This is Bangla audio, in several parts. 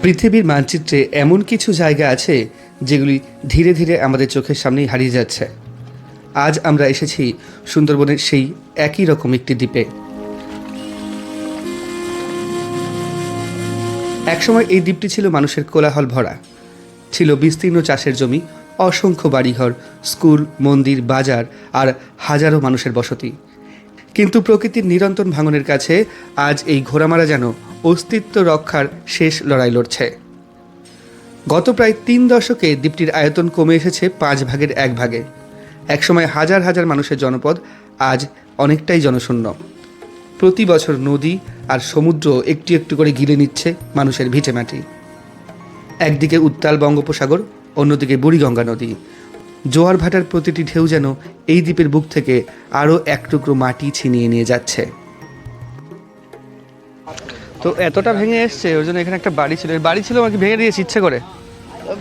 পৃথিবীর মানচিত্রে এমন কিছু জায়গা আছে যেগুলি ধীরে ধীরে আমাদের চোখের সামনেই হারিয়ে যাচ্ছে। আজ আমরা এসেছি সুন্দরবনের সেই একই রকম একটি দ্বীপে। একসময় এই দ্বীপটি ছিল মানুষের কোলাহল ভরা, ছিল বিস্তীর্ণ চাষের জমি, অসংখ্য বাড়িঘর, স্কুল, মন্দির, বাজার আর হাজারো মানুষের বসতি। কিন্তু প্রকৃতির নিরন্তর ভাঙনের কাছে আজ এই ঘোড়ামারা যেন অস্তিত্ব রক্ষার শেষ লড়াই লড়ছে। গত প্রায় 3 দশকে দ্বীপটির আয়তন কমে এসেছে 5 ভাগের 1 ভাগে। একসময় হাজার হাজার মানুষের জনপদ আজ অনেকটাই জনশূন্য। প্রতি বছর নদী আর সমুদ্র একটু একটু করে গিলে নিচ্ছে মানুষের ভিটেমাটি। একদিকে উত্তাল বঙ্গোপসাগর, অন্যদিকে বুড়িগঙ্গা নদী। জোয়ার ভাটার প্রতিটি ঢেউ যেন এই দ্বীপের বুক থেকে আরও এক টুকরো মাটি ছিনিয়ে নিয়ে যাচ্ছে। তো এতটা ভেঙে এসছে, ওই জন্য এখানে একটা বাড়ি ছিল, বাড়ি ছিল আমাকে ভেঙে দিয়েছে ইচ্ছে করে।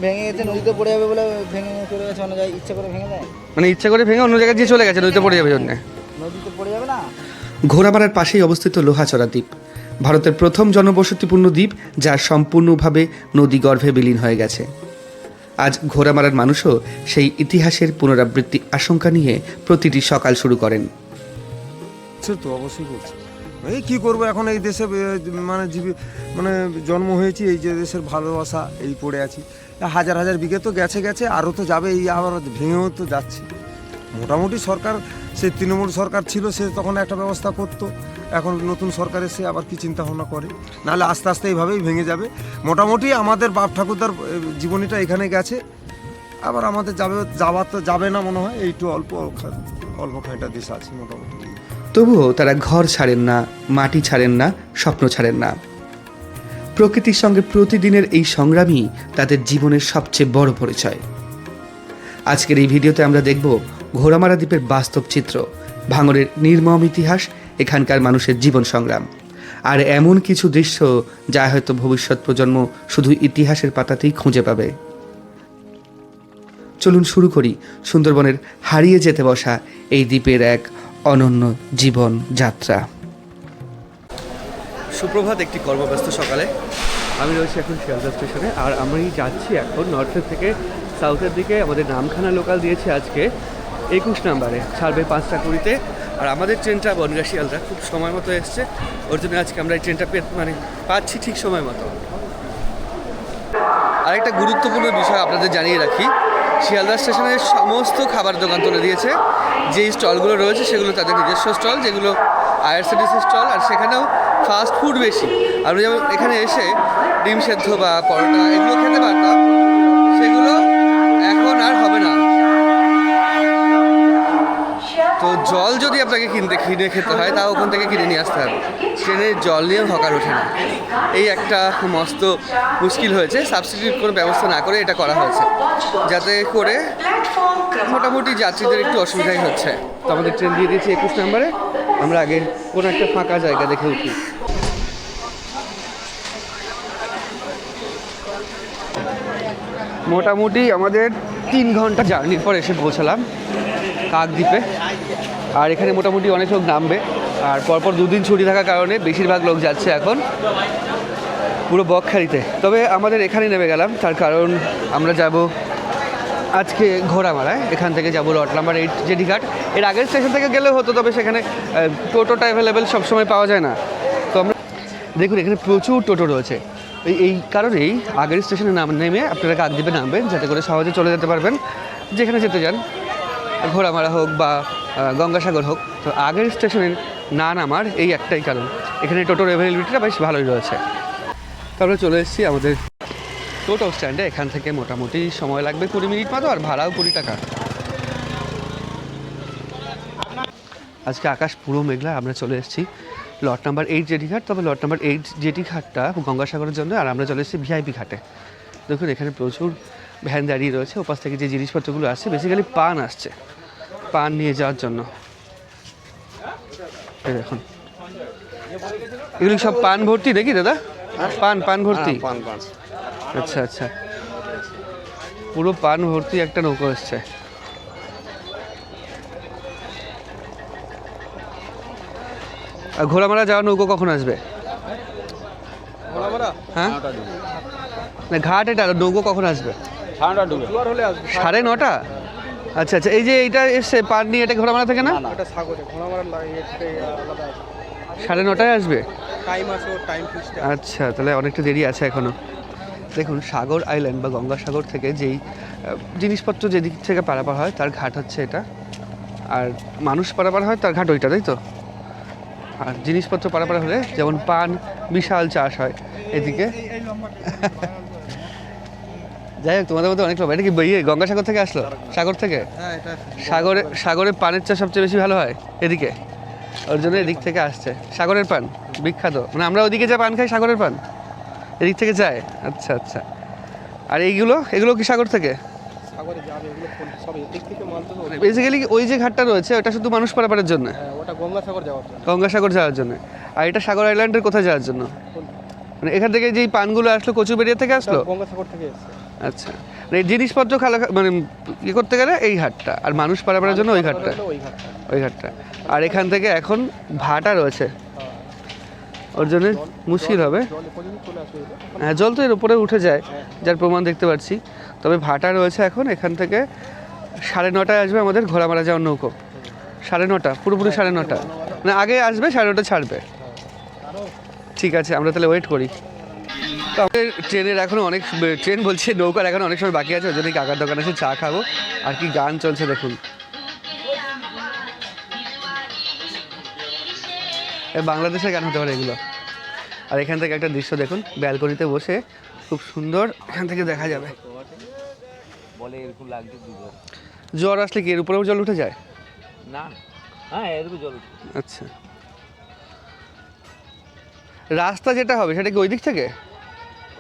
ভেঙে গেছে, নদীতে পড়ে যাবে বলে ভেঙে চলে গেছে। অন্য জায়গায় ইচ্ছে করে ভেঙে দেয়, মানে ইচ্ছে করে ভেঙে অন্য জায়গায় দিয়ে চলে গেছে, নদীতে পড়ে যাবে জন্য। নদীতে পড়ে যাবে না। ঘোড়ামারার পাশেই অবস্থিত লোহাচড়া দ্বীপ, ভারতের প্রথম জনবসতিপূর্ণ দ্বীপ, যা সম্পূর্ণভাবে নদী গর্ভে বিলীন হয়ে গেছে। আজ ঘোড়ামারার মানুষও সেই ইতিহাসের পুনরাবৃত্তি আশঙ্কা নিয়ে প্রতিটি সকাল শুরু করেন। তো অবশ্যই করছে। এই কী করবো এখন, এই দেশে মানে জন্ম হয়েছি, এই যে দেশের ভালোবাসা এই পড়ে আছি। হাজার হাজার বিঘে তো গেছে, আরও তো যাবে, এই আবার ভেঙেও তো যাচ্ছে। মোটামুটি সরকার, সে তৃণমূল সরকার ছিল, সে তখন একটা ব্যবস্থা করতো। এখন নতুন সরকার এসে আবার কি চিন্তা ভাবনা করে, নাহলে আস্তে আস্তে এইভাবেই ভেঙে যাবে। মোটামুটি আমাদের বাপ ঠাকুরদার জীবনীটা এখানে গেছে, আবার আমাদের যাওয়ার তো যাবে না মনে হয়। একটু অল্প খানিকটা দেশ আছে মোটামুটি। তবুও তারা ঘর ছাড়েন না, মাটি ছাড়েন না, স্বপ্ন ছাড়েন না। প্রকৃতির সঙ্গে প্রতিদিনের এই সংগ্রামই তাদের জীবনের সবচেয়ে বড় পরিচয়। আজকের এই ভিডিওতে আমরা দেখব ঘোড়ামারা দ্বীপের বাস্তব চিত্র, ভাঙনের নির্মম ইতিহাস, এখানকার মানুষের জীবন সংগ্রাম, আর এমন কিছু দৃশ্য যা হয়তো ভবিষ্যৎ প্রজন্ম শুধু ইতিহাসের পাতাতেই খুঁজে পাবে। চলুন শুরু করি সুন্দরবনের হারিয়ে যেতে বসা এই দ্বীপের এক অনন্য জীবন যাত্রা। সুপ্রভাত, একটি কর্মব্যস্ত সকালে আমি রয়েছি এখন শিয়ালদা স্টেশনে, আর আমি যাচ্ছি এখন নর্থের থেকে সাউথের দিকে। আমাদের নামখানা লোকাল দিয়েছে আজকে 21 নম্বরে, ছাড়বে 5টা 20-তে। আর আমাদের ট্রেনটা বনগাঁ শিয়ালদা খুব সময় মতো এসছে, ওর জন্য আজকে আমরা এই ট্রেনটা পাচ্ছি ঠিক সময় মতো। আরেকটা গুরুত্বপূর্ণ বিষয় আপনাদের জানিয়ে রাখি, শিয়ালদা স্টেশনের সমস্ত খাবার দোকান তুলে দিয়েছে। যেই স্টলগুলো রয়েছে সেগুলো তাদের নিজস্ব স্টল, যেগুলো আইআরসিটিসির স্টল, আর সেখানেও ফাস্ট ফুড বেশি। আমরা যেমন এখানে এসে ডিম সেদ্ধ বা পরোটা এগুলো খেতে পারতাম, সেগুলো এখন আর হবে না। তো জল যদি আপনাকে কিনে খেতে হয়, তাও ওখান থেকে কিনে নিয়ে আসতে হবে। ট্রেনের জল নিয়েও হকার ওঠে না, এই একটা মস্ত মুশকিল হয়েছে। সাবস্টিটিউট কোনো ব্যবস্থা না করে এটা করা হয়েছে, যাতে করে মোটামুটি যাত্রীদের একটু অসুবিধাই হচ্ছে। তো আমাদের ট্রেন দিয়ে দিয়েছি 21 নম্বরে, আমরা আগে কোনো একটা ফাঁকা জায়গা দেখে উঠি। মোটামুটি আমাদের 3 ঘন্টা জার্নির পর এসে পৌঁছালাম কাকদ্বীপে। আর এখানে মোটামুটি অনেক লোক নামবে, আর পরপর 2 দিন ছুটি থাকার কারণে বেশিরভাগ লোক যাচ্ছে এখন পুরো বকখালিতে। তবে আমাদের এখানেই নেমে গেলাম, তার কারণ আমরা যাব আজকে ঘোড়ামারায়। এখান থেকে যাব লট নাম্বার 8 জেটিঘাট। এর আগের স্টেশন থেকে গেলেও হতো, তবে সেখানে টোটোটা অ্যাভেলেবেল সবসময় পাওয়া যায় না। তো আমরা দেখুন এখানে প্রচুর টোটো রয়েছে। এই কারণেই আগের স্টেশনে নেমে আপনারা কাকদ্বীপে নামবেন, যাতে করে সহজে চলে যেতে পারবেন যেখানে যেতে চান, ঘোড়ামারা হোক বা গঙ্গাসাগর হোক। তো আগের স্টেশনে না নামার এই একটাই কারণ, এখানে টোটোর অ্যাভেলেবিলিটিটা বেশ ভালোই রয়েছে। তারপরে চলে এসেছি আমাদের টোটো স্ট্যান্ডে। এখান থেকে মোটামুটি সময় লাগবে 20 মিনিট মতো, আর ভাড়াও 20 টাকা। আজকে আকাশ পুরো মেঘলা। আমরা চলে এসেছি লট নাম্বার 8 জেটিঘাট। তবে লট নাম্বার 8 জেটিঘাটটা গঙ্গাসাগরের জন্য, আর আমরা চলে এসেছি ভিআইপি ঘাটে। দেখুন এখানে প্রচুর ভ্যান দাঁড়িয়ে রয়েছে, ওপাশ থেকে যে জিনিসপত্রগুলো আসছে, বেসিক্যালি পান আসছে, পান নিয়ে যাওয়ার জন্য। দেখুন এগুলি সব পান ভর্তি নাকি দাদা? পান ভর্তি। আচ্ছা আচ্ছা, পুরো পান ভর্তি একটা নৌকো এসছে। আর ঘোড়ামারা যাওয়ার নৌকো কখন আসবে? হ্যাঁ না ঘাট এটা, নৌকো কখন আসবে? 9:30? আচ্ছা আচ্ছা, এই যে এইটা এসছে পার নিয়ে, এটা ঘোড়ামারা থেকে না? 9:30 আসবে। আচ্ছা, তাহলে অনেকটা দেরি আছে এখনো। দেখুন, সাগর আইল্যান্ড বা গঙ্গাসাগর থেকে যেই জিনিসপত্র যেদিক থেকে পারাপার হয় তার ঘাট হচ্ছে এটা, আর মানুষ পারাপার হয় তার ঘাট ওইটা, তাই তো? আর জিনিসপত্র পারাপার হলে যেমন পান বিশাল চাষ হয় এদিকে। যাই হোক, তোমাদের মধ্যে অনেক লোক। এটা কি গঙ্গাসাগর থেকে আসলো? সাগর থেকে? সাগরে পানের চাষ সবচেয়ে বেশি ভালো হয় এদিকে, ওর জন্য এদিক থেকে আসছে। সাগরের পান বিখ্যাত, মানে আমরা ওদিকে যা পান খাই সাগরের পান এদিক থেকে যায়। আচ্ছা আচ্ছা, আর এগুলো কি সাগর থেকে? বেসিক্যালি ওই যে ঘাটটা রয়েছে ওটা শুধু মানুষ পারাপারের জন্য, গঙ্গাসাগর যাওয়ার জন্য। আর এটা সাগর আইল্যান্ডের কোথায় যাওয়ার জন্য? মানে এখান থেকে যেই পানগুলো আসলো কচুবেড়িয়া থেকে আসলো? গঙ্গাসাগর থেকে এসেছে। আচ্ছা, মানে জিনিসপত্র মানে ইয়ে করতে গেলে এই ঘাটটা, আর মানুষ পারাপারের জন্য ওই ঘাটটা। আর এখান থেকে এখন ভাটা রয়েছে, ওর জন্য মুশকিল হবে। হ্যাঁ, জল তো এর উপরে উঠে যায়, যার প্রমাণ দেখতে পাচ্ছি। তবে ভাটা রয়েছে এখন, এখান থেকে 9:30 আসবে আমাদের ঘোড়ামারা যাওয়ার নৌকো। 9:30 পুরোপুরি 9:30, মানে আগে আসবে, 9:30 ছাড়বে। ঠিক আছে, আমরা তাহলে ওয়েট করি। তো আমাদের ট্রেনের এখনও নৌকার এখনও অনেক সময় বাকি আছে, ওই জন্য কাকার দোকানে এসে চা খাবো। আর কি গান চলছে দেখুন, বাংলাদেশের গান হতে পারে এগুলো। আর এখান থেকে একটা দৃশ্য দেখুন, ব্যালকনিতে বসে খুব সুন্দর এখান থেকে দেখা যাবে। জ্বর আসলে কি এর উপরেও জল উঠে যায়? না, হ্যাঁ এর উপরে জল উঠে। আচ্ছা, রাস্তা যেটা হবে সেটা কি ওই দিক থেকে?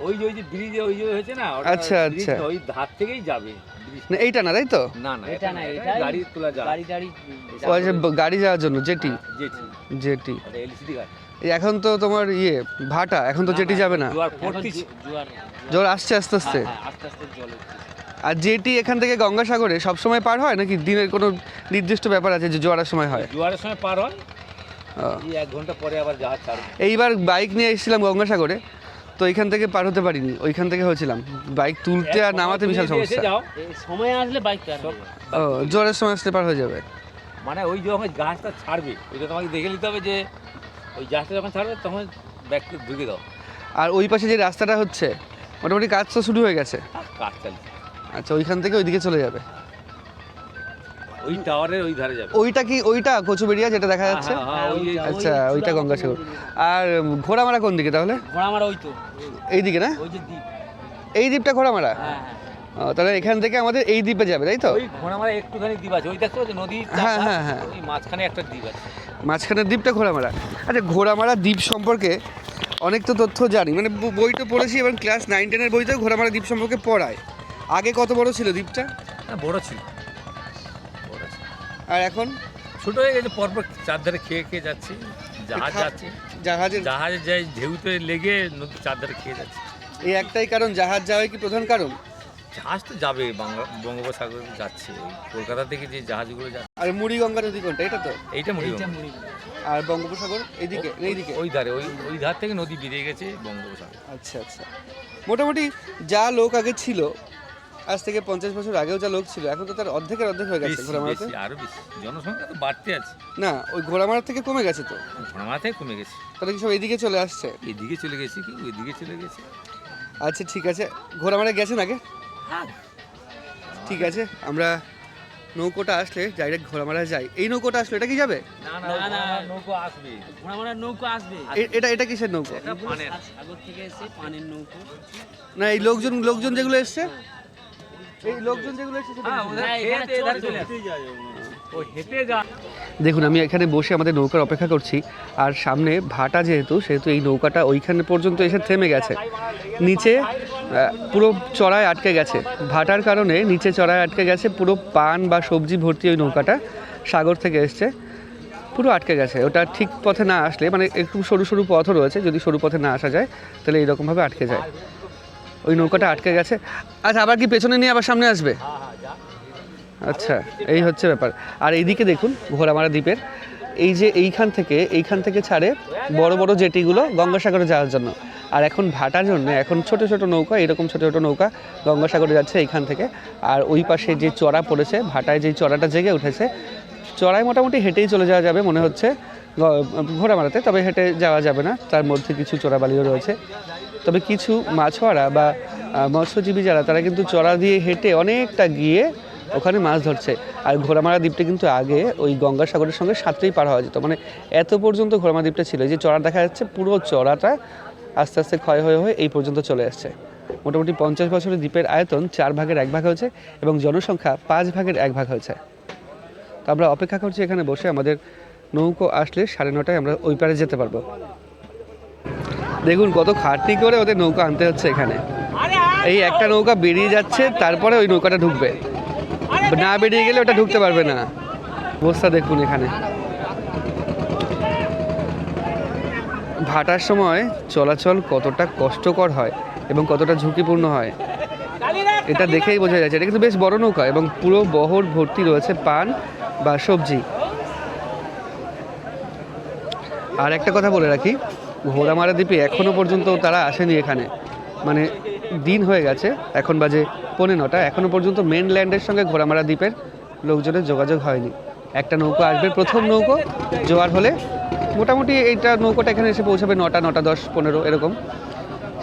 ওই যে ব্রিজে ওই যে হয়েছে না, আচ্ছা আচ্ছা, ওই ধার থেকেই যাবে। না এইটা না, তাই তো? না এটা না, এটা গাড়ি তোলা যায়, ও আচ্ছা, গাড়ি যাওয়ার জন্য জেটি। জেটি এলসিডি গাড়ি। এখন তো তোমার ভাটা, এখন তো জেটি যাবে না, জল আসছে আস্তে আস্তে। আর জেটি এখান থেকে গঙ্গাসাগরে সবসময় পার হয় নাকি দিনের কোনো নির্দিষ্ট ব্যাপার আছে যে জোয়ারের সময় হয়? জোয়ারের সময় পার হয়, 1 ঘন্টা পরে আবার জাহাজ ছাড়বে। এইবার বাইক নিয়ে এসেছিলাম গঙ্গাসাগরে, তো এখান থেকে পার হতে পারিনি, ওইখান থেকে হয়েছিলাম। বাইক তুলতে আর নামাতে বিশাল সমস্যা। সময় আসলে বাইক ও, জোয়ারের সময় আসলে পার হয়ে যাবে। মানে ওই যখন জাহাজটা ছাড়বে, ওইটা তোমাকে দেখে নিতে হবে যে ওই জাহাজটা যখন ছাড়বে তখন ব্যাগটা ঢুকে দাও। আর ওই পাশে যে রাস্তাটা হচ্ছে মোটামুটি কাজ তো শুরু হয়ে গেছে। কাজ চালিয়ে, আচ্ছা, ওইখান থেকে ওইদিকে চলে যাবে, ওই টাওয়ারের ওই ধারে যাবে। ওইটা কচুবেড়িয়া যেটা দেখা যাচ্ছে? আচ্ছা, ওইটা গঙ্গাসাগর। আর ঘোড়ামারা কোন দিকে তাহলে? ঘোড়ামারা ওই তো এইদিকে না? ওই যে দ্বীপ, এই দ্বীপটা ঘোড়ামারা? হ্যাঁ। তাহলে এখান থেকে আমাদের এই দ্বীপে যাবে, তাই তো? ওই ঘোড়ামারা একটুখানি দ্বীপ আছে, ওই দেখো নদী, হ্যাঁ হ্যাঁ হ্যাঁ, ওই মাঝখানে একটা দ্বীপ আছে, মাঝখানের দ্বীপটা ঘোড়ামারা। আচ্ছা, ঘোড়ামারা দ্বীপ সম্পর্কে অনেক তো তথ্য জানি, মানে বই তো পড়েছি, এবং ক্লাস 9-10 বইতেও ঘোড়ামারা দ্বীপ সম্পর্কে পড়ায়। আগে কত বড় ছিল দ্বীপটা? বড় ছিল, আর এখন ছোট হয়ে গেছে। পরপর চারধারে খেয়ে যাচ্ছে, জাহাজ যাচ্ছে, জাহাজে যাই ঢেউতে লেগে নদীর চারধারে খেয়ে যাচ্ছে। এই একটাই কারণ, জাহাজ যাওয়াই কি প্রধান কারণ? জাহাজ তো যাবে, বঙ্গোপসাগর যাচ্ছে, কলকাতা থেকে যে জাহাজগুলো যাচ্ছে। আর মুড়িগঙ্গা নদী কোনটা? এটা তো, এইটা মুড়ি। আর বঙ্গোপসাগর এইদিকে ওই ধারে, ওই ধার থেকে নদী বেরিয়ে গেছে বঙ্গোপসাগর। আচ্ছা আচ্ছা, মোটামুটি যা লোক আগে ছিল, আজ থেকে 50 বছর আগেও যা লোক ছিল, এখন তো তার অর্ধেকের অর্ধেক হয়ে গেছে ঘোড়ামারাতে। আরো বেশি জনসংখ্যা তো বাড়তে আছে না, ওই ঘোড়ামারা থেকে কমে গেছে তো। ঘোড়ামারা থেকে কমে গেছে, তাহলে কি সব এইদিকে চলে আসছে? এদিকে চলে গেছে কি ওইদিকে চলে গেছে। আচ্ছা ঠিক আছে, ঘোড়ামারা গেছেন আগে? হ্যাঁ ঠিক আছে, আমরা নৌকোটা আসলে ডাইরেক্ট ঘোড়ামারা যাই। এই নৌকোটা আসলে এটা কি যাবে? না নৌকো আসবে, ঘোড়ামারা নৌকো আসবে। এটা কিসের নৌকো? এটা পানের, সাগর থেকে এসে পানের নৌকো। না, এই লোকজন যেগুলো এসছে, এই লোকজন যেগুলো এসছে দেখুন, আমি এখানে বসে আমাদের নৌকার অপেক্ষা করছি। আর সামনে ভাটা যেহেতু এই নৌকাটা ওইখানে পর্যন্ত এসে থেমে গেছে, নিচে পুরো চড়ায় আটকে গেছে। ভাটার কারণে নিচে চড়ায় আটকে গেছে, পুরো পান বা সবজি ভর্তি ওই নৌকাটা সাগর থেকে এসছে, পুরো আটকে গেছে। ওটা ঠিক পথে না আসলে, মানে একটু সরু সরু পথও রয়েছে, যদি সরু পথে না আসা যায় তাহলে এইরকমভাবে আটকে যায়। ওই নৌকাটা আটকে গেছে। আচ্ছা, আবার কি পেছনে নিয়ে আবার সামনে আসবে? আচ্ছা, এই হচ্ছে ব্যাপার। আর এইদিকে দেখুন, ঘোড়ামারা দ্বীপের এইখান থেকে ছাড়ে বড় বড় জেটিগুলো গঙ্গাসাগরে যাওয়ার জন্য। আর এখন ভাটার জন্য এখন ছোট ছোট নৌকা, এরকম ছোট ছোট নৌকা গঙ্গাসাগরে যাচ্ছে এইখান থেকে। আর ওই পাশে যে চড়া পড়েছে, ভাটায় যে চড়াটা জেগে উঠেছে, চড়াই মোটামুটি হেঁটেই চলে যাওয়া যাবে মনে হচ্ছে ঘোড়া মারাতে, তবে হেঁটে যাওয়া যাবে না, তার মধ্যে কিছু চোরাবালিও রয়েছে। তবে কিছু মাছওয়ারা বা মৎস্যজীবী যারা, তারা কিন্তু চড়া দিয়ে হেঁটে অনেকটা গিয়ে ওখানে মাছ ধরছে। আর ঘোড়ামারা দ্বীপটা কিন্তু আগে ওই গঙ্গাসাগরের সঙ্গে সাঁতরেই পার হওয়া যেত, মানে এত পর্যন্ত ঘোড়ামারা দ্বীপটা ছিল। এই যে চড়া দেখা যাচ্ছে, পুরো চড়াটা আস্তে আস্তে ক্ষয় হয়ে হয়ে এই পর্যন্ত চলে আসছে। মোটামুটি 50 বছরের দ্বীপের আয়তন 4 ভাগের 1 ভাগ হয়েছে এবং জনসংখ্যা 5 ভাগের 1 ভাগ হয়েছে। তো আমরা অপেক্ষা করছি এখানে বসে, আমাদের নৌকো আসলে 9:30টায় আমরা ওই পারে যেতে পারবো। দেখুন কত খাটনি করে ওদের নৌকা আনতে হচ্ছে এখানে। এই একটা নৌকা বেরিয়ে যাচ্ছে, তারপরে ওই নৌকাটা ঢুকবে, না বেরিয়ে গেলে ওটা ঢুকতে পারবে না। অবস্থা দেখুন এখানে। ভাটার সময় চলাচল কতটা কষ্টকর হয় এবং কতটা ঝুঁকিপূর্ণ হয় এটা দেখেই বোঝা যাচ্ছে। এটা কিন্তু বেশ বড় নৌকা এবং পুরো বহর ভর্তি রয়েছে পান বা সবজি। আর একটা কথা বলে রাখি, ঘোড়ামারা দ্বীপে এখনও পর্যন্ত তারা আসেনি এখানে, মানে দিন হয়ে গেছে, এখন বাজে 9:45, এখনও পর্যন্ত মেনল্যান্ডের সঙ্গে ঘোড়ামারা দ্বীপের লোকজনের যোগাযোগ হয়নি। একটা নৌকো আসবে, প্রথম নৌকো জোয়ার হলে মোটামুটি এইটা নৌকোটা এখানে এসে পৌঁছাবে 9টা, 9টা 10, 15 এরকম।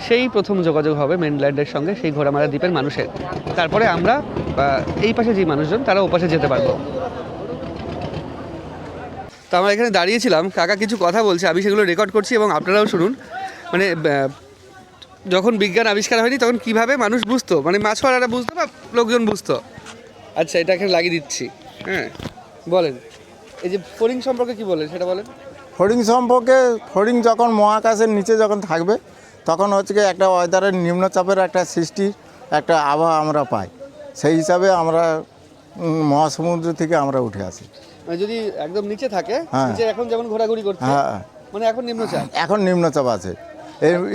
সেই প্রথম যোগাযোগ হবে মেনল্যান্ডের সঙ্গে সেই ঘোড়ামারা দ্বীপের মানুষের। তারপরে আমরা এই পাশে যে মানুষজন, তারা ও পাশে যেতে পারবো। তো আমরা এখানে দাঁড়িয়েছিলাম, কাকা কিছু কথা বলছে, আমি সেগুলো রেকর্ড করছি এবং আপনারাও শুনুন। মানে যখন বিজ্ঞান আবিষ্কার হয়নি তখন কিভাবে মানুষ বুঝতো, মানে মাছওয়ালারা বুঝতো বা লোকজন বুঝতো। আচ্ছা, এটা এখানে লাগিয়ে দিচ্ছি। হ্যাঁ বলেন, এই যে ফড়িং সম্পর্কে কি বলেন সেটা বলেন। ফড়িং সম্পর্কে, ফড়িং যখন মহাকাশের নিচে যখন থাকবে তখন হচ্ছে কি একটা ওয়েদারের নিম্নচাপের একটা সৃষ্টি, একটা আবহাওয়া আমরা পাই। সেই হিসাবে আমরা মহাসমুদ্র থেকে আমরা উঠে আসি। মানে যদি একদম নিচে থাকে, হ্যাঁ। নিচে এখন যেমন ঘোরাঘুরি করছে, হ্যাঁ, মানে এখন নিম্নচাপ, এখন নিম্নচাপ আছে।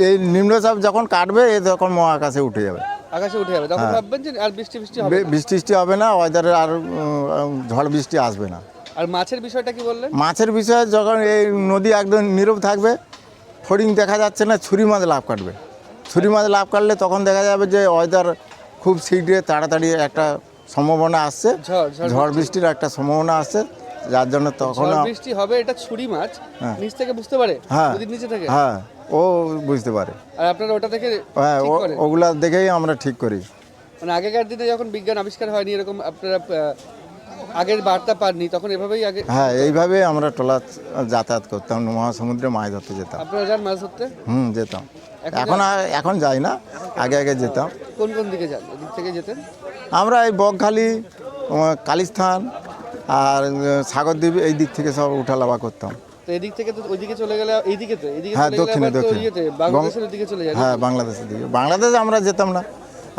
এই নিম্নচাপ যখন কাটবে এ তখন মহাকাশে উঠে যাবে, আকাশে উঠে যাবে, তখন হ্যাঁ। ভাববেন যে আর বৃষ্টি হবে না। বৃষ্টি হবে না, ওয়েদারের আর ঝড় বৃষ্টি আসবে না। আর মাছের বিষয়টা কি বললেন? মাছের বিষয়ে যখন এই নদী একদম নীরব থাকবে, ফড়িং দেখা যাচ্ছে না, ছুরি মাছ লাভ কাটবে। ছুরি মাছ লাভ কাটলে তখন দেখা যাবে যে ওয়েদার খুব শীঘ্রই তাড়াতাড়ি একটা সম্ভাবনা আসছে, ঝড় বৃষ্টির একটা সম্ভাবনা আসছে, যার জন্য তখন ঝড় বৃষ্টি হবে। এটা ছুরি মাছ হ্যাঁ। নিচ থেকে বুঝতে পারে, হ্যাঁ নদীর নিচে থেকে। হ্যাঁ, ও বুঝতে পারে। আর আপনারা ওটা থেকে হ্যাঁ, ঠিক করেন? ওগুলা দেখেই আমরা ঠিক করি। মানে আগেকার দিনে যখন বিজ্ঞান আবিষ্কার হয়নি, এরকম আপনারা আগের বার্তা পাননি, তখন এভাবেই আগে। হ্যাঁ, এইভাবে আমরা ট্রলার যাতায়াত করতাম, মহাসমুদ্রে মাছ ধরতে যেতাম। আপনারা যান মাছ ধরতে? যেতাম। এখন যাই না, আগে যেতাম। কোন কোন দিকে যান, ওদিক থেকে যেতেন? আমরা এই বকখালি, কালিস্থান আর সাগরদ্বীপ এই দিক থেকে সব উঠালাবা করতাম। তো এদিক থেকে তো ওইদিকে চলে গেলে, এইদিকে তো এদিকে হ্যাঁ, চলে গেলে দক্ষিণে আবার তো ইয়েতে, বাংলাদেশের দিকে চলে যায়। হ্যাঁ, বাংলাদেশের দিকে। বাংলাদেশে আমরা যেতাম না,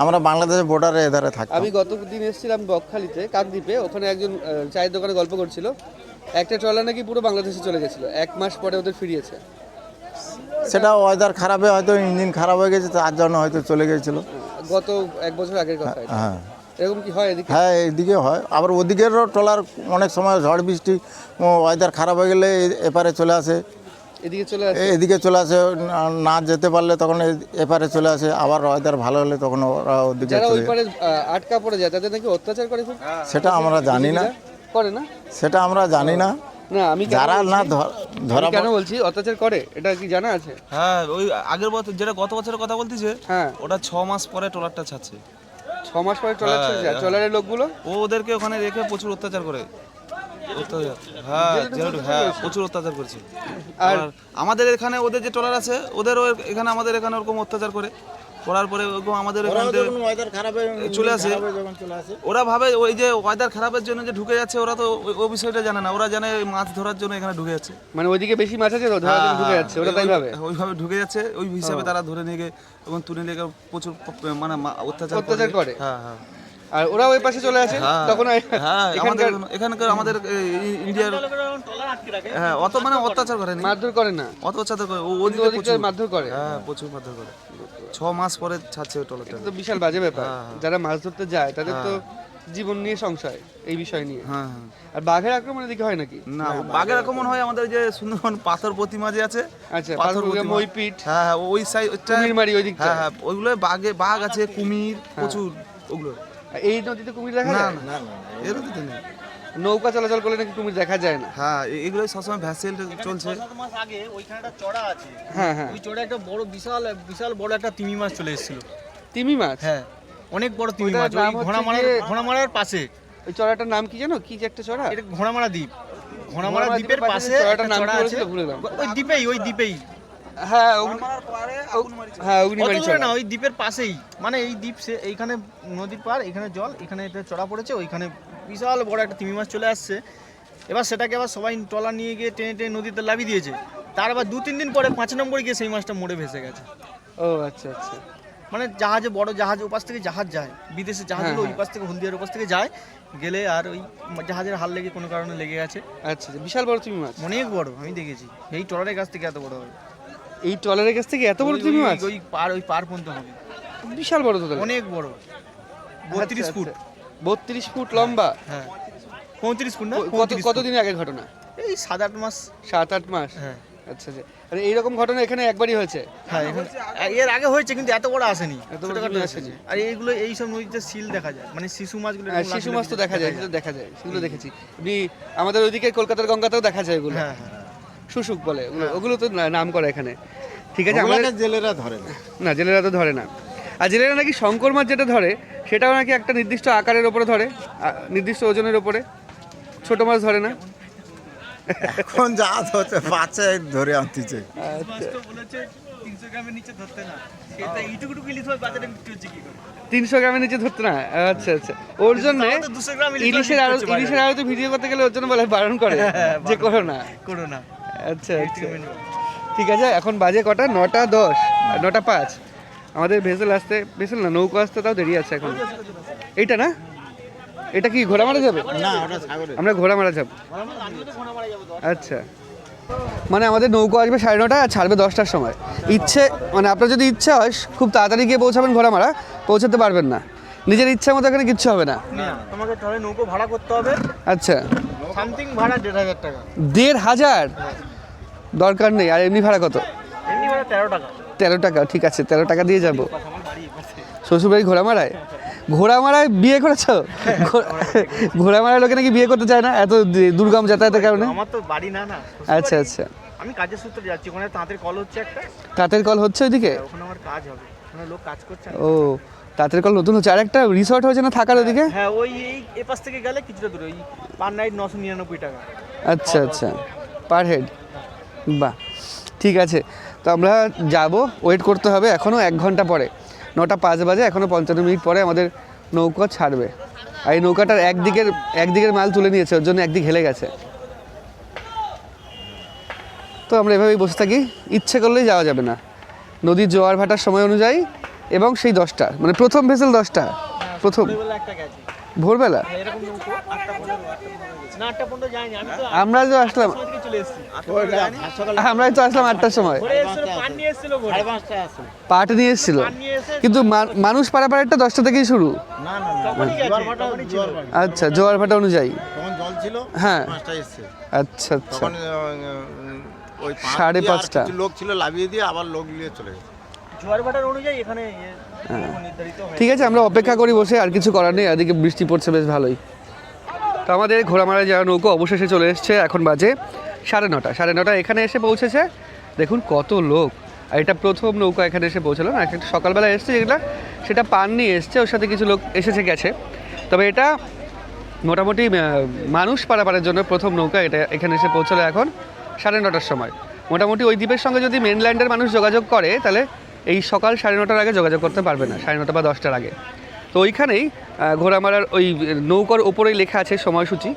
আমরা বাংলাদেশের বর্ডারে এধারে থাকতাম। আমি গতদিন এসেছিলাম বকখালিতে, কাকদ্বীপে, ওখানে একজন চায়ের দোকানে গল্প করছিল, একটা ট্রলার নাকি পুরো বাংলাদেশে চলে গেছিল, 1 মাস পরে ওদের ফিরিয়েছে। সেটা ওয়েদার খারাপে হয়তো ইঞ্জিন খারাপ হয়ে গেছে, তার জন্য হয়তো চলে গেছিল। গত 1 বছর আগের কথা এটা। হ্যাঁ এরকম কি হয় এদিকে? হ্যাঁ, এইদিকে হয়। আবার ওদিকেরও ট্রলার অনেক সময় ঝড় বৃষ্টি, ওয়েদার খারাপ হয়ে গেলে এপারে চলে আসে, এদিকে চলে আসে। এদিকে চলে আসে, না যেতে পারলে তখন এপারে চলে আসে। আবার ওয়েদার ভালো হলে তখন ওরা ওদিকে যারা ওই চলে পারে আটকা পড়ে যায়, তাদের নাকি অত্যাচার করে খুব? সেটা আমরা জানি না, করে না? সেটা আমরা জানি না। না, আমি যারা না ধরা কেন বলছি অত্যাচার করে, এটা কি জানা আছে? হ্যাঁ, ওই আগের বছর যেটা গত বছরের কথা বলতেছে, হ্যাঁ, ওটা 6 মাস পরে ট্রলারটা ছাড়ছে। 6 মাস পরে ট্রলার চলে যায়, ট্রলারের লোকগুলো ওদেরকে ওখানে রেখে প্রচুর অত্যাচার করে। হ্যাঁ, হ্যাঁ, প্রচুর অত্যাচার করছে। আর আমাদের এখানে ওদের যে ট্রলার আছে, ওদেরও এখানে আমাদের এখানে ওরকম অত্যাচার করার পরে ওরকম আমাদের এখানে চলে আসে। ওরা ভাবে ওই যে ওয়েদার খারাপের জন্য যে ঢুকে যাচ্ছে, ওরা তো ওই বিষয়টা জানে না। ওরা জানে মাছ ধরার জন্য এখানে ঢুকে যাচ্ছে, মানে ওইদিকে বেশি মাছ আছে তো ধরার জন্য ঢুকে যাচ্ছে, ওরা তাই ভাবে। ওইভাবে ঢুকে যাচ্ছে, ওই হিসাবে তারা ধরে নিয়ে গিয়ে এবং তুলে নিয়ে গিয়ে প্রচুর মানে অত্যাচার করে। হ্যাঁ, হ্যাঁ। আর ওরা ওই পাশে চলে আসে, তখন হ্যাঁ, এখানকার আমাদের ইন্ডিয়ার, হ্যাঁ, অত মানে অত্যাচার করে না, মারধর করে না, অত অত্যাচার করে ওদিকে প্রচুর মারধর করে। হ্যাঁ, প্রচুর মারধর করে। 6 মাস পরে ছাড়ছে ওই ট্রলারটা। তো বিশাল বাজে ব্যাপার। যারা মাছ ধরতে যায় তাদের তো জীবন নিয়ে সংশয় এই বিষয় নিয়ে। হ্যাঁ হ্যাঁ আর বাঘের আক্রমণ এদিকে হয় নাকি? না বাঘের আক্রমণ হয় আমাদের যে সুন্দরবন পাথর প্রতিমা যে আছে, আচ্ছা, পাথর প্রতিমা, প্রতিমা। মইপিট, হ্যাঁ হ্যাঁ ওই সাইড কুমিরমারি ওই দিকটা। হ্যাঁ হ্যাঁ ওইগুলো বাঘ আছে, কুমির প্রচুর ওগুলো। এই নদীতে কুমির দেখা না যায়? না এর নদীতে নেই। নৌকা চলাচল করলে নাকি কুমির দেখা যায় না? হ্যাঁ এগুলোই সবসময় ভ্যাসেল চলছে। 7-8 মাস আগে ওইখানে একটা চড়া আছে, হ্যাঁ হ্যাঁ। ওই চড়া একটা বড় বিশাল বিশাল বড় একটা তিমি মাছ চলে এসেছিল। তিমি মাছ? হ্যাঁ অনেক বড় তিমি ওইটার মাছ, নাম ওই হচ্ছে ঘোড়ামারার পাশে। ওই চড়াটার নাম কি জানো? কি যে একটা চড়া? এটা ঘোড়ামারা দ্বীপ, ঘোড়ামারা দ্বীপের পাশে চড়াটার একটা নাম চড়া কি আছে। বলেছিল? ভুলে গেলাম। ওই দ্বীপেই হ্যাঁ হ্যাঁ, অগ্নিমারি অত দূরে চড়া। না, ওই দ্বীপের পাশেই, মানে এই দ্বীপ এইখানে নদীর পার, এখানে জল, এখানে এটা চড়া পড়েছে, ওইখানে বিশাল বড় একটা তিমি মাছ চলে আসছে। এবার সেটাকে আবার সবাই ট্রলার নিয়ে গিয়ে টেনে টেনে নদীতে লাভিয়ে দিয়েছে। তার আবার 2-3 দিন পরে 5 নম্বরে গিয়ে সেই মাছটা মরে ভেসে গেছে। ও আচ্ছা আচ্ছা। মানে জাহাজে, বড় জাহাজে ওপাশ থেকে জাহাজ যায়, বিদেশে জাহাজগুলো হ্যাঁ, ওই পাশ থেকে, হলদিয়ার ওপাশ থেকে যায়, গেলে আর ওই জাহাজের হাল লেগে কোনো কারণে লেগে গেছে। আচ্ছা, বিশাল বড় তিমি মাছ। অনেক বড়, আমি দেখেছি এই ট্রলারের কাছ থেকে এত বড় হবে। এই ট্রলারের কাছ থেকে এত বড় তিমি মাছ? ওই পার পর্যন্ত হবে, বিশাল বড় তো তাহলে। অনেক বড়, 32 ফুট। 32 ফুট লম্বা? হ্যাঁ 35 ফুট না, কতদিন আগের ঘটনা? এই 7-8 মাস। 7-8 মাস? হ্যাঁ আচ্ছা আচ্ছা। আর এইরকম ঘটনা এখানে একবারই হয়েছে? হ্যাঁ এর আগে হয়েছে কিন্তু এত বড় আসেনি, এত বড় ছোটখাটো তিমি আসেনি। আসেনি। আর এইগুলো এই সব নদীতে সিল দেখা যায়, মানে শিশু মাছগুলো হ্যাঁ, এরকম শিশু লাফিয়ে মাছ তো দেখা যায়, লাফিয়ে সেগুলো দেখা যায়, সেগুলো দেখেছি। এমনি আমাদের ওইদিকে কলকাতার গঙ্গাতেও দেখা যায় ওগুলো। হ্যাঁ হ্যাঁ শুশুক বলে ওগুলো তো নাম করা এখানে। ঠিক আছে, ওগুলোকে আমাদের জেলেরা ধরে না। না, জেলেরা তো ধরে না। আর জেলেরা নাকি শঙ্কর মাছ যেটা ধরে সেটাও নাকি একটা নির্দিষ্ট আকারের ওপরে ধরে, নির্দিষ্ট ওজনের ওপরে, ছোট মাছ ধরে না। এখন জাহাজ হচ্ছে বাচ্চা ধরে আনতেছে। মাছ তো বলেছে 300 গ্রামের নিচে ধরতে না, সেটা এইটুকুটুকু ইলিশ মাছ বাজারে বিক্রি হচ্ছে কি করে? 300 গ্রামের নিচে ধরতে না? আচ্ছা আচ্ছা। ওর জন্য তাও তো 200 গ্রাম ইলিশের আরো তো ভিডিও করতে গেলে ওর জন্য বলে বারণ করে যে করো না। করো না। আচ্ছা আচ্ছা, ঠিক আছে। এখন বাজে কটা? 9:10, 9:05। আমাদের ভেসেল না, নৌকা আসতে তাও দেরি আছে এখন। এইটা না, এটা কি ঘোড়ামারা যাবে? না ওটা সাগরে। আমরা ঘোড়ামারা যাব। আচ্ছা, মানে আমাদের নৌকা আসবে 9:30 আর ছাড়বে 10টার সময়। ইচ্ছে মানে আপনার যদি ইচ্ছা হয় খুব তাড়াতাড়ি গিয়ে পৌঁছাবেন ঘোড়ামারা, পৌঁছাতে পারবেন না। নিজের ইচ্ছা মতো এখানে কিচ্ছু হবে না। তোমাকে তাহলে নৌকো ভাড়া করতে হবে, আচ্ছা, সামথিং ভাড়া 1,500 টাকা। 1,500? দরকার নেই। আর এমনি ভাড়া কত? এমনি ভাড়া 13 টাকা। 13 টাকা? ঠিক আছে, 13 টাকা দিয়ে যাবো। শ্বশুরবাড়ি ঘোড়ামারায়? ঘোড়ামারায় বিয়ে করেছো? ঘোড়ামারায় লোকে নাকি বিয়ে করতে চায় না এত দুর্গম যাতায়াতের কারণে। আমার তো বাড়ি না না, আচ্ছা আচ্ছা। আমি কাজের সূত্রে যাচ্ছি, ওখানে তাঁতের কল হচ্ছে একটা, তাঁতের কল হচ্ছে ওইদিকে? ওখানে আমার কাজ হবে, ওখানে লোক কাজ করছে। ও, তাঁতের কল নতুন হচ্ছে। আর একটা রিসর্ট হয়েছে না থাকার ওদিকে? হ্যাঁ ওই এই এপাশ থেকে গেলে কিছুটা দূরে, ওই পার নাইট 999 টাকা। আচ্ছা আচ্ছা, পার হেড। বাহ, ঠিক আছে। তো আমরা যাব, ওয়েট করতে হবে এখনও 1 ঘন্টা পরে। 9:05 বাজে, এখনও 55 মিনিট পরে আমাদের নৌকা ছাড়বে। আর এই নৌকাটার একদিকের মাল তুলে নিয়েছে, ওর জন্য একদিক হেলে গেছে। তো আমরা এভাবেই বসে থাকি, ইচ্ছে করলেই যাওয়া যাবে না। নদীর জোয়ার ভাটার সময় অনুযায়ী এবং সেই 10টা, মানে প্রথম ভেসেল 10টা, প্রথম ভোরবেলা একটা গেছে, ভোরবেলা। এরকম নৌকো 8টা 15 না 8টা 15 যায়নি, আমি তো আমরা তো আসলাম, সময় থেকে চলে এসেছি। আমরাই তো আসলাম 8টার সময়। ঘুরে এসেছিল, পান নিয়ে এসেছিল, 5:30 আসে, পাট নিয়ে এসেছিল, পান নিয়ে এসে কিন্তু মানুষ পারাপারেরটা 10টা থেকেই শুরু। না না তখনই গেছে, তখনই ছিল। আচ্ছা, জোয়ার ভাটা অনুযায়ী। তখন জল ছিল, হ্যাঁ। 5টা এসছে। আচ্ছা আচ্ছা, তখন ওই 5:30 কিছু লোক ছিল, লাভিয়ে দিয়ে আবার লোক নিয়ে চলে গেছে। জোয়ার ভাটার অনুযায়ী এখানে নির্ধারিত হয়। ঠিক আছে, আমরা অপেক্ষা করি বসে, আর কিছু করার নেই। এদিকে বৃষ্টি পড়ছে বেশ ভালোই। তো আমাদের ঘোড়ামারা যাওয়া নৌকো অবশেষে চলে এসছে। এখন বাজে 9:30। 9:30 এখানে এসে পৌঁছেছে। দেখুন কত লোক। আর এটা প্রথম নৌকা এখানে এসে পৌঁছলো না, একটা সকালবেলা এসছে যেগুলো, সেটা পান নিয়ে এসছে, ওর সাথে কিছু লোক এসেছে গেছে। তবে এটা মোটামুটি মানুষ পারাপারের জন্য প্রথম নৌকা। এটা এখানে এসে পৌঁছলো এখন 9:30 সময়। মোটামুটি ওই দ্বীপের সঙ্গে যদি মেনল্যান্ডের মানুষ যোগাযোগ করে তাহলে এই সকাল 9:30 আগে যোগাযোগ করতে পারবে না, 9:30 বা 10টার আগে। তো ওইখানেই ঘোড়ামারার ওই নৌকার ওপরেই লেখা আছে সময়সূচি,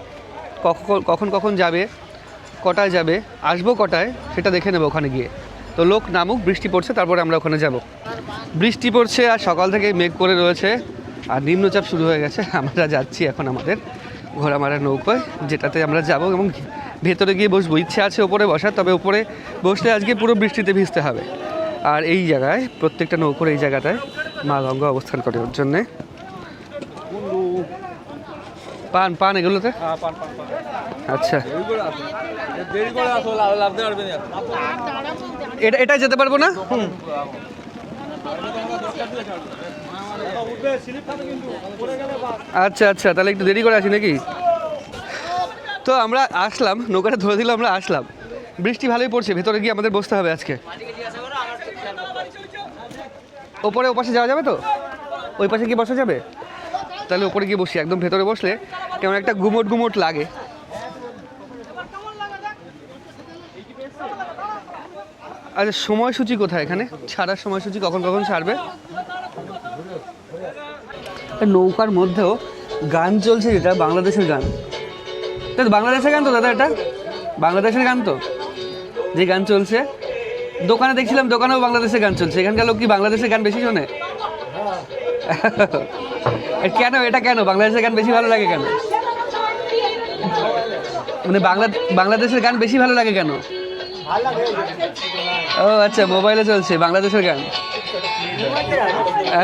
কখন কখন যাবে, কটায় যাবে, আসবো কটায়, সেটা দেখে নেবো ওখানে গিয়ে। তো লোক নামুক, বৃষ্টি পড়ছে, তারপরে আমরা ওখানে যাব। বৃষ্টি পড়ছে আর সকাল থেকে মেঘ করে রয়েছে আর নিম্নচাপ শুরু হয়ে গেছে। আমরা যাচ্ছি এখন আমাদের ঘোড়ামারার নৌকায়, যেটাতে আমরা যাব এবং ভেতরে গিয়ে বসবো। ইচ্ছে আছে ওপরে বসার, তবে ওপরে বসলে আজকে পুরো বৃষ্টিতে ভিজতে হবে। আর এই জায়গায় প্রত্যেকটা নৌকোর এই জায়গাটায় মা গঙ্গা অবস্থান করে, ওর জন্যে পান পান এগুলোতে? আচ্ছা, এটা যেতে পারবো না? আচ্ছা আচ্ছা, তাহলে একটু দেরি করে আসি নাকি? তো আমরা আসলাম, নৌকাটা ধরে দিলাম, আমরা আসলাম, বৃষ্টি ভালোই পড়ছে, ভেতরে গিয়ে আমাদের বসতে হবে আজকে। ওপরে ওপাশে যাওয়া যাবে তো? ওই পাশে গিয়ে বসা যাবে? তাহলে ওপরে গিয়ে বসি, একদম ভেতরে বসলে কেমন একটা গুমোট গুমোট লাগে। আচ্ছা, সময়সূচি কোথায় এখানে? ছাড়ার সময়সূচি কখন কখন ছাড়বে? নৌকার মধ্যেও গান চলছে, যেটা বাংলাদেশের গান। বাংলাদেশের গান তো দাদা, এটা বাংলাদেশের গান তো, যে গান চলছে। দোকানে দেখছিলাম, দোকানেও বাংলাদেশের গান চলছে। এখানকার লোক কি বাংলাদেশের গান বেশি শোনে? কেন এটা, কেন বাংলাদেশের গান বেশি ভালো লাগে কেন? মানে বাংলাদেশের গান বেশি ভালো লাগে কেন? ও আচ্ছা, মোবাইলে চলছে বাংলাদেশের গান।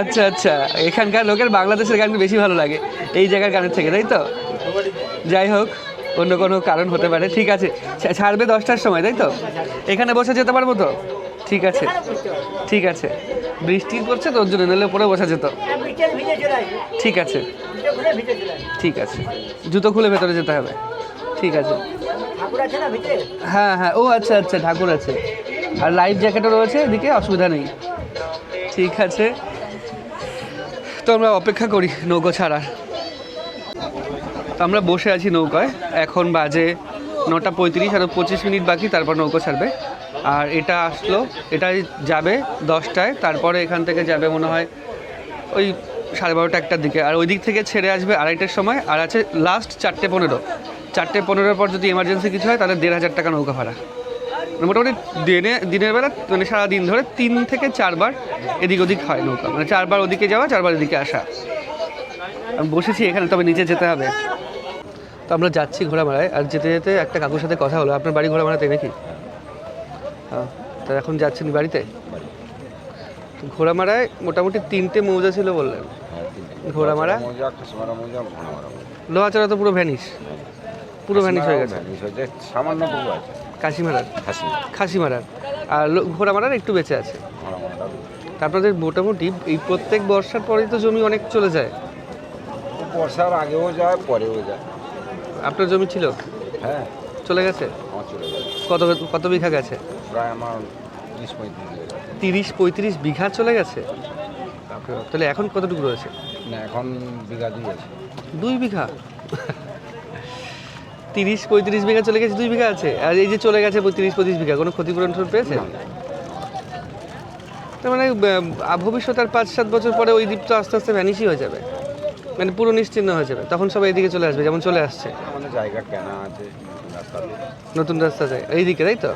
আচ্ছা আচ্ছা, এখানকার লোকের বাংলাদেশের গান বেশি ভালো লাগে এই জায়গার গানের থেকে, তাই তো? যাই হোক, অন্য কোনো কারণ হতে পারে। ঠিক আছে, ছাড়বে 10টার সময়, তাই তো? এখানে বসে যেতে পারবো তো? ঠিক আছে ঠিক আছে, বৃষ্টি পড়ছে তো ওর জন্য, নাহলে উপরে বসা যেত। ঠিক আছে ঠিক আছে, জুতো খুলে ভেতরে যেতে হবে। ঠিক আছে, হ্যাঁ হ্যাঁ, ও আচ্ছা আচ্ছা, ঠাকুর আছে, আর লাইফ জ্যাকেটও রয়েছে এদিকে, অসুবিধা নেই। ঠিক আছে, তো আমরা অপেক্ষা করি নৌকো ছাড়ার। তো আমরা বসে আছি নৌকায়, এখন বাজে 9:35, আরও 25 মিনিট বাকি, তারপর নৌকো ছাড়বে। আর এটা আসলো, এটাই যাবে 10টায়, তারপরে এখান থেকে যাবে মনে হয় ওই 12:30 1টার দিকে, আর ওই দিক থেকে ছেড়ে আসবে 2:30টার সময়। আর আছে লাস্ট 4:15 পর যদি এমার্জেন্সি কিছু হয় তাহলে 1,500 টাকা নৌকা ভাড়া। মোটামুটি দিনের বেলা মানে সারাদিন ধরে 3 থেকে 4 বার এদিক ওদিক হয় নৌকা, মানে 4 বার ওদিকে যাওয়া, 4 বার এদিকে আসা। আমি বসেছি এখানে, তবে নিচে যেতে হবে। তো আমরা যাচ্ছি ঘোড়ামারায়, আর যেতে যেতে একটা কাকুর সাথে কথা হলো। আপনার বাড়ি ঘোড়ামারাতে নাকি? হ্যাঁ, তা এখন যাচ্ছেন বাড়িতে? ঘোড়ামারায় মোটামুটি 3টে মৌজা ছিল বললেন। ঘোড়ামারা, লোহাচড়া তো পুরো ভ্যানিশ, পুরো ভ্যানিশ হয়ে গেছে। সামান্য কাশিমারার, খাসিমারার, আর ঘোড়ামারার একটু বেঁচে আছে। আপনাদের মোটামুটি এই প্রত্যেক বর্ষার পরেই তো জমি অনেক চলে যায়। বর্ষার আগেও যায়, পরেও যায়। আপনার জমি ছিল? হ্যাঁ, চলে গেছে। আমার চলে যায়। কত বিঘা গেছে? প্রায় আমার 30-35 বিঘা চলে গেছে। তাহলে এখন কতটুকু রয়েছে? না, এখন বিঘা 2 আছে। 2 বিঘা? 30-35 বিঘা চলে গেছে, 2 বিঘা আছে। আর এই যে চলে গেছে 30-35 বিঘা, কোনো ক্ষতিপূরণ পেয়েছে? তার মানে ভবিষ্যৎ আর 5-7 বছর পরে ওই দ্বীপ তো আস্তে আস্তে ভ্যানিশই হয়ে যাবে, মানে পুরো নিশ্চিহ্ন হয়ে যাবে। তখন সবাই এইদিকে চলে আসবে, যেমন চলে আসছে। আমাদের জায়গা কেনা আছে, নতুন রাস্তা যায় এইদিকে, তাই তো?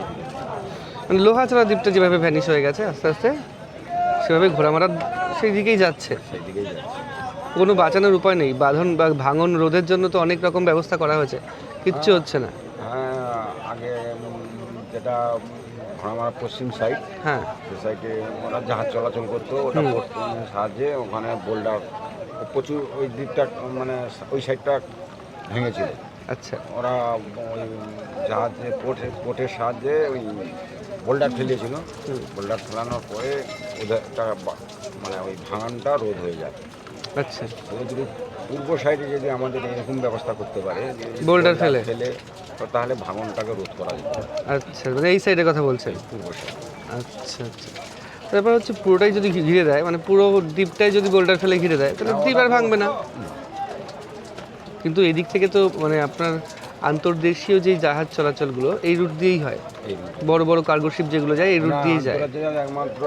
মানে লোহাচড়া দ্বীপটা যেভাবে ভ্যানিশ হয়ে গেছে আস্তে আস্তে, সেভাবে ঘোড়ামারা সেই দিকেই যাচ্ছে। কোনো বাঁচানোর উপায় নেই। বাঁধন বা ভাঙন রোধের জন্য তো অনেক রকম ব্যবস্থা করা হয়েছে, কিচ্ছু হচ্ছে না। হ্যাঁ, আগে যেটা ঘোড়ামারা পশ্চিম সাইড, হ্যাঁ, সে সাইডে ওরা জাহাজ চলাচল করতো, ওটা সাহায্যে ওখানে বোল্ডার প্রচুর, ওই দ্বীপটা মানে ওই সাইডটা ভেঙেছিল। আচ্ছা, ওরা ওই জাহাজে পোর্টের সাহায্যে ওই বোল্ডার ফেলেছিল। বোল্ডার ফেলানোর পরে ওদেরটা মানে ওই ভাঙনটা রোধ হয়ে যায়। আচ্ছা, যদি পূর্ব সাইডে যদি আমাদের এরকম ব্যবস্থা করতে পারে, বোল্ডার ফেলে তো তাহলে ভাঙনটাকে রোধ করা যেত। আচ্ছা, মানে এই সাইডের কথা বলছেন? পূর্ব সাইড। আচ্ছা আচ্ছা, তারপর হচ্ছে পুরোটাই যদি ঘিরে দেয়, মানে পুরো দ্বীপটাই যদি বোল্ডার ফেলে ঘিরে দেয়, তাহলে দ্বীপ আর ভাঙবে না। কিন্তু এদিক থেকে তো মানে আপনার আন্তর্দেশীয় যে জাহাজ চলাচলগুলো এই রুট দিয়েই হয়, বড় বড় কার্গো শিপ যেগুলো যায় এই রুট দিয়েই যায়। একমাত্র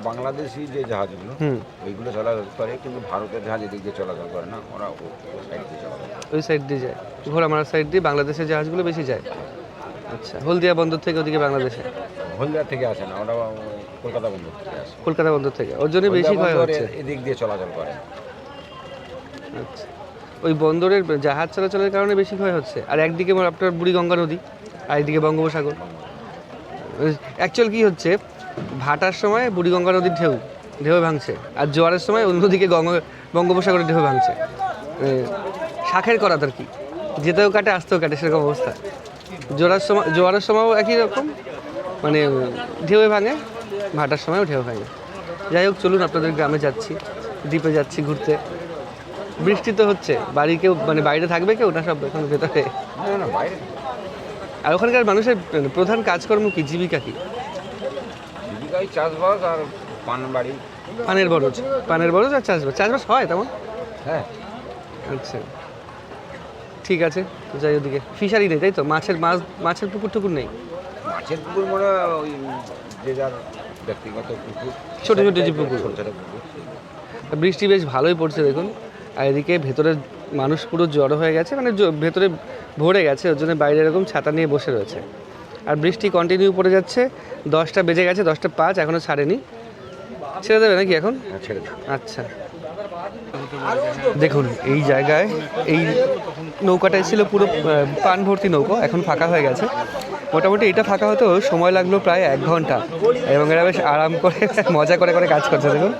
বাংলাদেশি যে জাহাজগুলো ওইগুলো চলাচল করে, কিন্তু ভারতের জাহাজ এদিক দিয়ে চলাচল করে না, ওরা ওই সাইড দিয়ে যায়। ঘোড়ামারার সাইড দিয়ে বাংলাদেশের জাহাজগুলো বেশি যায়। আচ্ছা, হলদিয়া বন্দর থেকে ওদিকে বাংলাদেশে? হলদিয়া থেকে আসে না, ওরা কলকাতা বন্দর থেকে আসে। কলকাতা বন্দর থেকে, ওর জন্য বেশি ক্ষয় হচ্ছে, এদিক দিয়ে চলাচল করে। আচ্ছা, ওই বন্দরের জাহাজ চলাচলের কারণে বেশি ক্ষয় হচ্ছে। আর একদিকে আপনার বুড়িগঙ্গা নদী, আর একদিকে বঙ্গোপসাগর। অ্যাকচুয়াল কী হচ্ছে, ভাটার সময় বুড়িগঙ্গা নদীর ঢেউ ভাঙছে, আর জোয়ারের সময় অন্যদিকে বঙ্গোপসাগরের ঢেউ ভাঙছে। শাখের করাত আর কি, যেতেও কাটে আসতেও কাটে সেরকম অবস্থা। জোয়ারের সময়ও একই রকম, মানে ঢেউয়ে ভাঙে, ভাটার সময়ও ঢেউ ভাঙে। যাই হোক, চলুন আপনাদের গ্রামে যাচ্ছি, দ্বীপে যাচ্ছি ঘুরতে। বৃষ্টি তো হচ্ছে, বাড়ি কেউ মানে বাইরে থাকবে কেউ না, সব এখন ভেতরে। আর ওখানকার মানুষের প্রধান কাজকর্ম কি, জীবিকা কি? জীবিকায় চাষবাস আর পানবাড়ি। পানের বরজ আর চাষবাস হয় তেমন? হ্যাঁ। আচ্ছা, ঠিক আছে। যাই ওদিকে, ফিশারি নেই তাই তো? মাছের পুকুর টুকুর নেই? মাছের পুকুর মনে হয় ওই যে যার ব্যক্তিগত পুকুর, ছোট ছোট যে পুকুর। ছোট ছোট পুকুর। বৃষ্টি বেশ ভালোই পড়ছে দেখুন। আর এদিকে ভেতরে মানুষ পুরো জড়ো হয়ে গেছে, মানে ভেতরে ভরে গেছে, ওর জন্য বাইরে এরকম ছাতা নিয়ে বসে রয়েছে। আর বৃষ্টি কন্টিনিউ পড়ে যাচ্ছে। 10টা বেজে গেছে, 10:05, এখনও ছাড়েনি। ছেড়ে দেবে নাকি এখন? ছেড়ে দাও। আচ্ছা, দেখুন এই জায়গায় এই নৌকাটাই ছিল পুরো পান ভর্তি নৌকো, এখন ফাঁকা হয়ে গেছে। মোটামুটি এটা ফাঁকা হতো সময় লাগলো প্রায় 1 ঘন্টা, এবং এরা বেশ আরাম করে মজা করে করে কাজ করছে দেখুন।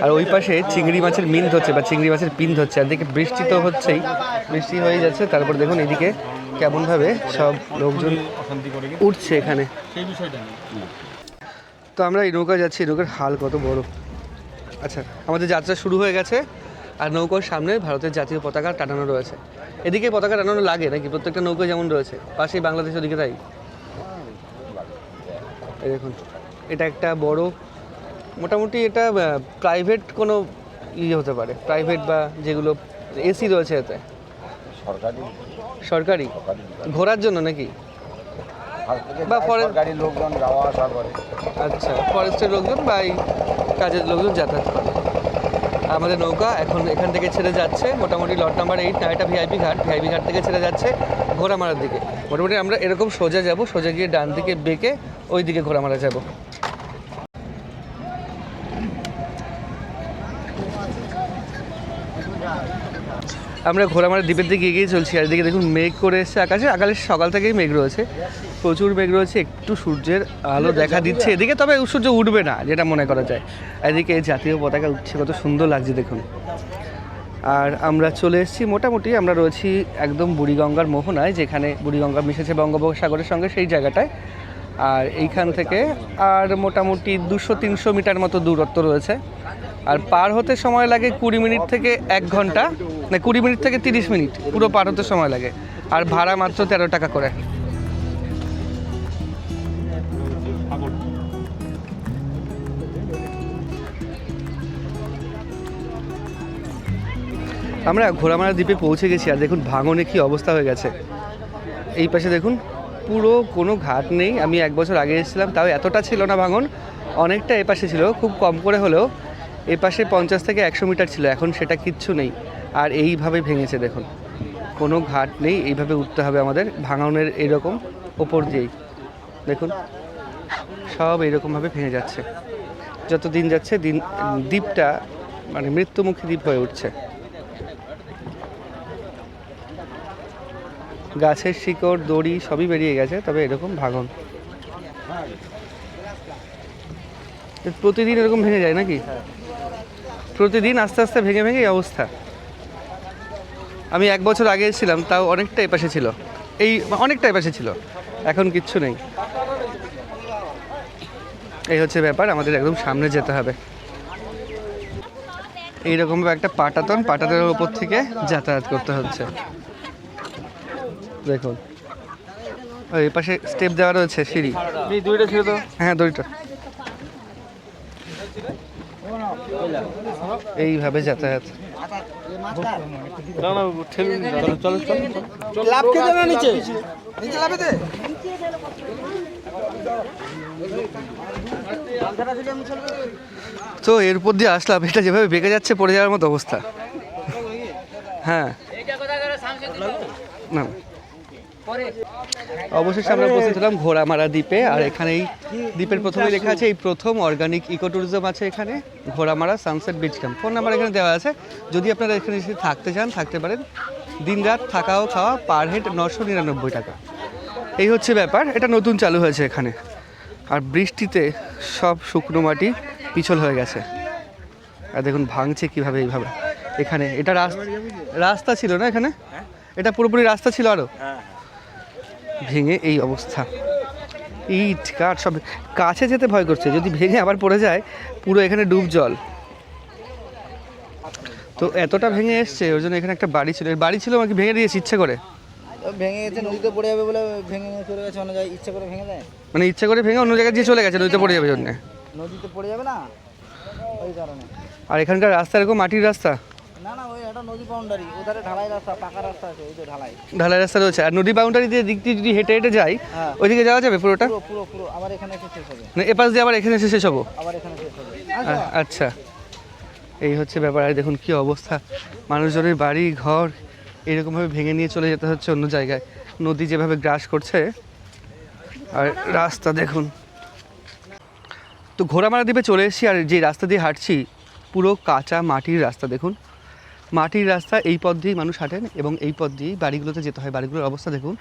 আর ওই পাশে চিংড়ি মাছের মিন ধরছে বা চিংড়ি মাছের পিন ধরছে। আর এদিকে বৃষ্টি তো হচ্ছেই, বৃষ্টি হয়ে যাচ্ছে। তারপর দেখুন এদিকে কেমনভাবে সব লোকজন উঠছে এখানে। তো আমরা এই নৌকা যাচ্ছি, নৌকার হাল কত বড়। আচ্ছা, আমাদের যাত্রা শুরু হয়ে গেছে। আর নৌকার সামনে ভারতের জাতীয় পতাকা টানানো রয়েছে। এদিকে পতাকা টানানো লাগে নাকি? প্রত্যেকটা নৌকা যেমন রয়েছে, পাশেই বাংলাদেশ, ওদিকে তাই। এই দেখুন, এটা একটা বড়, মোটামুটি এটা প্রাইভেট কোনো ইয়ে হতে পারে, প্রাইভেট বা যেগুলো এসি রয়েছে এতে। সরকারি ঘোরার জন্য নাকি? বা গাড়ির লোকজন যাওয়া আসা করে। আচ্ছা, ফরেস্টের লোকজন বা এই কাজের লোকজন যাতায়াত করে। আমাদের নৌকা এখন এখান থেকে ছেড়ে যাচ্ছে, মোটামুটি লট নাম্বার 8, নয়টা ভিআইপি ঘাট থেকে ছেড়ে যাচ্ছে ঘোড়ামারার দিকে। মোটামুটি আমরা এরকম সোজা যাব, সোজা গিয়ে ডান দিকে বেঁকে ওই দিকে ঘোড়ামারা যাব। আমরা ঘোড়ামারা দ্বীপের দিকে এগিয়ে চলছি। আর এদিকে দেখুন মেঘ করে এসছে আকাশে সকাল থেকেই মেঘ রয়েছে, প্রচুর মেঘ রয়েছে। একটু সূর্যের আলো দেখা দিচ্ছে এদিকে, তবে সূর্য উঠবে না যেটা মনে করা যায়। এদিকে জাতীয় পতাকা উঠছে, কত সুন্দর লাগছে দেখুন। আর আমরা চলে এসেছি, মোটামুটি আমরা রয়েছি একদম বুড়িগঙ্গার মোহনায়, যেখানে বুড়িগঙ্গা মিশেছে বঙ্গোপসাগরের সঙ্গে, সেই জায়গাটায়। আর এইখান থেকে আর মোটামুটি 200-300 মিটার মতো দূরত্ব রয়েছে। আর পার হতে সময় লাগে 20 মিনিট থেকে 1 ঘন্টা, না 20 মিনিট থেকে 30 মিনিট পুরো পার হতে সময় লাগে। আর ভাড়া মাত্র 13 টাকা করে। আমরা ঘোড়ামারা দ্বীপে পৌঁছে গেছি। আর দেখুন ভাঙনে কি অবস্থা হয়ে গেছে। এই পাশে দেখুন পুরো কোনো ঘাট নেই। আমি 1 বছর আগে এসেছিলাম, তাও এতটা ছিল না ভাঙন, অনেকটা এপাশে ছিল, খুব কম করে হলেও এপাশে 50 থেকে 100 মিটার ছিল, এখন সেটা কিচ্ছু নেই। আর এইভাবে ভেঙেছে দেখুন, কোনো ঘাট নেই, এইভাবে উঠতে হবে আমাদের ভাঙনের এইরকম ওপর দিয়েই। দেখুন সব এইরকমভাবে ভেঙে যাচ্ছে, যত দিন যাচ্ছে দ্বীপটা মানে মৃত্যুমুখী দ্বীপ হয়ে উঠছে। গাছের শিকড়, দড়ি সবই বেরিয়ে গেছে, তবে এরকম ভাঙন প্রতিদিন এরকম ভেঙে যায় নাকি? প্রতিদিন আস্তে আস্তে ভেঙে ভেঙে এই অবস্থা। আমি 1 বছর আগে এসেছিলাম, তাও অনেকটা এপাশে ছিল, অনেকটা এপাশে ছিল, এখন কিচ্ছু নেই। এই হচ্ছে ব্যাপার, আমাদের একদম সামনে যেতে হবে। এইরকম একটা পাটাতনের ওপর থেকে যাতায়াত করতে হচ্ছে। দেখুন এই পাশে স্টেপ দেওয়া রয়েছে, সিঁড়ি। দুইটা ছিল তো? হ্যাঁ, দড়িটা। এইভাবে যাতায়াত। তো এরপর দিয়ে আসলাম, এটা যেভাবে বেঁকে যাচ্ছে পড়ে যাওয়ার মতো অবস্থা। হ্যাঁ না, অবশেষে আমরা উপস্থিত হলাম ঘোড়ামারা দ্বীপে। আর এখানে এই দ্বীপের প্রথমেই লেখা আছে এই প্রথম অর্গানিক ইকো ট্যুরিজম আছে এখানে, Ghoramara sunset beach camp. Phone number এখানে দেওয়া আছে, যদি আপনারা এখানে এসে থাকতে চান থাকতে পারেন। দিন রাত থাকা ও খাওয়া পার হেড 999 টাকা। এই হচ্ছে ব্যাপার, এটা নতুন চালু হয়েছে এখানে। আর বৃষ্টিতে সব শুকনো মাটি পিছল হয়ে গেছে। আর দেখুন ভাঙছে কীভাবে, এইভাবে এখানে এটা রাস্তা ছিল না এখানে, এটা পুরোপুরি রাস্তা ছিল আরো, ভেঙে এই অবস্থা। ইট কাঠ সব, কাছে যেতে ভয় করছে, যদি ভেঙে আবার পড়ে যায় পুরো এখানে ডুব জল। তো এতটা ভেঙে এসছে, ওই জন্য এখানে একটা বাড়ি ছিল, বাড়ি ছিল আমাকে ভেঙে দিয়েছে ইচ্ছে করে, ভেঙে গেছে, নদীতে পড়ে যাবে বলে ভেঙে চলে গেছে অন্য জায়গায়, ইচ্ছে করে ভেঙে দেয়, মানে ইচ্ছে করে ভেঙে অন্য জায়গায় দিয়ে চলে গেছে, নদীতে পড়ে যাবে জন্য, নদীতে পড়ে যাবে না ওই কারণে। আর এখানকার রাস্তা এরকম মাটির রাস্তা, না না, ওই একটা নদী বাউন্ডারি, ওধারে ঢালাই রাস্তা, পাকা রাস্তা আছে, ওই তো ঢালাই ঢালাই রাস্তা রয়েছে। আর নদী বাউন্ডারি দিয়ে দিক দিয়ে যদি হেঁটে হেঁটে যাই হ্যাঁ। ওইদিকে যাওয়া যাবে পুরোটা, পুরো পুরো পুরো আবার এখানে এসে শেষ হবে, মানে এপাশ দিয়ে আবার এখানে এসে শেষ হবো। আবার এখানে শেষ হবে। আচ্ছা, এই হচ্ছে ব্যাপার। আর দেখুন কি অবস্থা, মানুষজনের বাড়ি ঘর এরকমভাবে ভেঙে নিয়ে চলে যেতে হচ্ছে অন্য জায়গায়, নদী যেভাবে গ্রাস করছে। আর রাস্তা দেখুন, তো ঘোড়ামারা দ্বীপে চলে এসেছি, আর যে রাস্তা দিয়ে হাঁটছি পুরো কাঁচা মাটির রাস্তা। দেখুন মাটির রাস্তা, এই পথ দিয়েই মানুষ হাঁটেন এবং এই পথ দিয়েই বাড়িগুলোতে যেতে হয়। বাড়িগুলোর অবস্থা দেখুন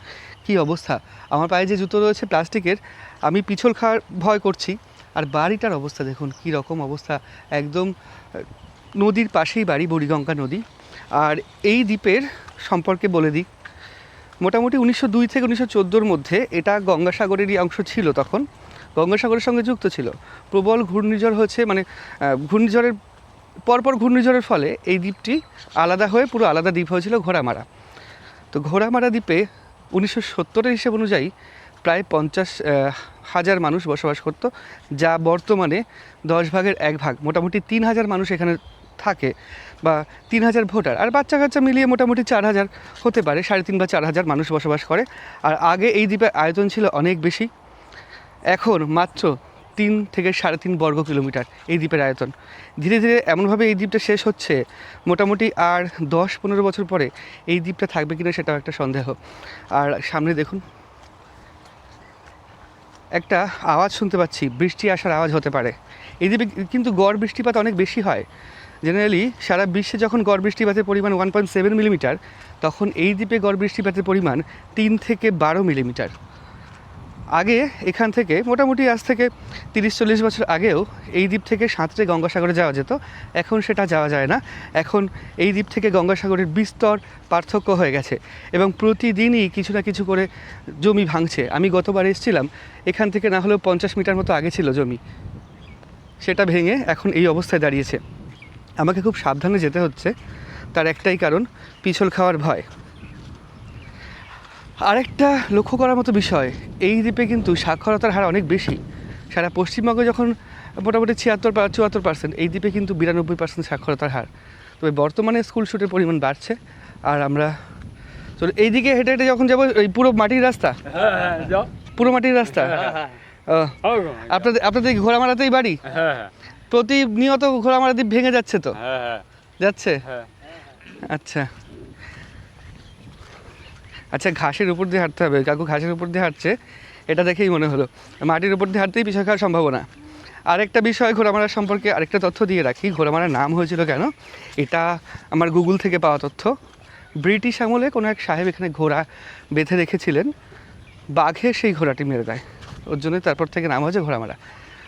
কি অবস্থা, আমার পায়ে যে জুতো রয়েছে প্লাস্টিকের, আমি পিছল খাওয়ার ভয় করছি। আর বাড়িটার অবস্থা দেখুন কি রকম অবস্থা, একদম নদীর পাশেই বাড়ি, বুড়িগঙ্গা নদী। আর এই দ্বীপের সম্পর্কে বলে দিই, মোটামুটি 1902 থেকে 1914-র মধ্যে এটা গঙ্গাসাগরেরই অংশ ছিল, তখন গঙ্গাসাগরের সঙ্গে যুক্ত ছিল। প্রবল ঘূর্ণিঝড় হয়েছে, মানে ঘূর্ণিঝড়ের পরপর ঘূর্ণিঝড়ের ফলে এই দ্বীপটি আলাদা হয়ে পুরো আলাদা দ্বীপ হয়েছিল ঘোড়ামারা। তো ঘোড়ামারা দ্বীপে 1970-এর হিসেব অনুযায়ী প্রায় 50,000 মানুষ বসবাস করত, যা বর্তমানে 10 ভাগের 1 ভাগ, মোটামুটি 3,000 মানুষ এখানে থাকে, বা 3,000 ভোটার, আর বাচ্চা কাচ্চা মিলিয়ে মোটামুটি 4,000 হতে পারে, 3,500 বা 4,000 মানুষ বসবাস করে। আর আগে এই দ্বীপের আয়তন ছিল অনেক বেশি, এখন মাত্র 3 থেকে 3.5 বর্গ কিলোমিটার এই দ্বীপের আয়তন। ধীরে ধীরে এমনভাবে এই দ্বীপটা শেষ হচ্ছে, মোটামুটি আর 10-15 বছর পরে এই দ্বীপটা থাকবে কিনা সেটাও একটা সন্দেহ। আর সামনে দেখুন একটা আওয়াজ শুনতে পাচ্ছি, বৃষ্টি আসার আওয়াজ হতে পারে। এই দ্বীপে কিন্তু গড় বৃষ্টিপাত অনেক বেশি হয়, জেনারেলি সারা বিশ্বে যখন গড় বৃষ্টিপাতের পরিমাণ 1.7 মিলিমিটার, তখন এই দ্বীপে গড় বৃষ্টিপাতের পরিমাণ 3 থেকে 12 মিলিমিটার। আগে এখান থেকে মোটামুটি আজ থেকে 30-40 বছর আগেও এই দ্বীপ থেকে সাঁতরে গঙ্গাসাগরে যাওয়া যেত, এখন সেটা যাওয়া যায় না। এখন এই দ্বীপ থেকে গঙ্গাসাগরের বিস্তর পার্থক্য হয়ে গেছে এবং প্রতিদিনই কিছু না কিছু করে জমি ভাঙছে। আমি গতবার এসেছিলাম, এখান থেকে না হলেও 50 মিটার মতো আগে ছিল জমি, সেটা ভেঙে এখন এই অবস্থায় দাঁড়িয়েছে। আমাকে খুব সাবধানে যেতে হচ্ছে, তার একটাই কারণ, পিছল খাওয়ার ভয়। আরেকটা লক্ষ্য করার মতো বিষয়, এই দ্বীপে কিন্তু সাক্ষরতার হার অনেক বেশি। সারা পশ্চিমবঙ্গে যখন মোটামুটি 76-74%, এই দ্বীপে কিন্তু 92% সাক্ষরতার হার। তবে বর্তমানে স্কুল শুটের পরিমাণ বাড়ছে। আর আমরা চলো এইদিকে হেঁটে হেঁটে যখন যাবো, এই পুরো মাটির রাস্তা, পুরো মাটির রাস্তা। আপনাদের ঘোড়ামারাতেই বাড়ি? প্রতিনিয়ত ঘোড়ামারা দ্বীপ ভেঙে যাচ্ছে তো? যাচ্ছে, আচ্ছা আচ্ছা। ঘাসের উপর দিয়ে হাঁটতে হবে, কাকু ঘাসের উপর দিয়ে হাঁটছে, এটা দেখেই মনে হলো। মাটির উপর দিয়ে হাঁটতেই পিছল খাওয়ার সম্ভাবনা। আরেকটা বিষয় ঘোড়ামারা সম্পর্কে আরেকটা তথ্য দিয়ে রাখি, ঘোড়ামারার নাম হয়েছিল কেন, এটা আমার গুগল থেকে পাওয়া তথ্য। ব্রিটিশ আমলে কোনো এক সাহেব এখানে ঘোড়া বেঁধে রেখেছিলেন, বাঘে সেই ঘোড়াটি মেরে দেয়, ওর জন্য তারপর থেকে নাম হয়েছে ঘোড়ামারা।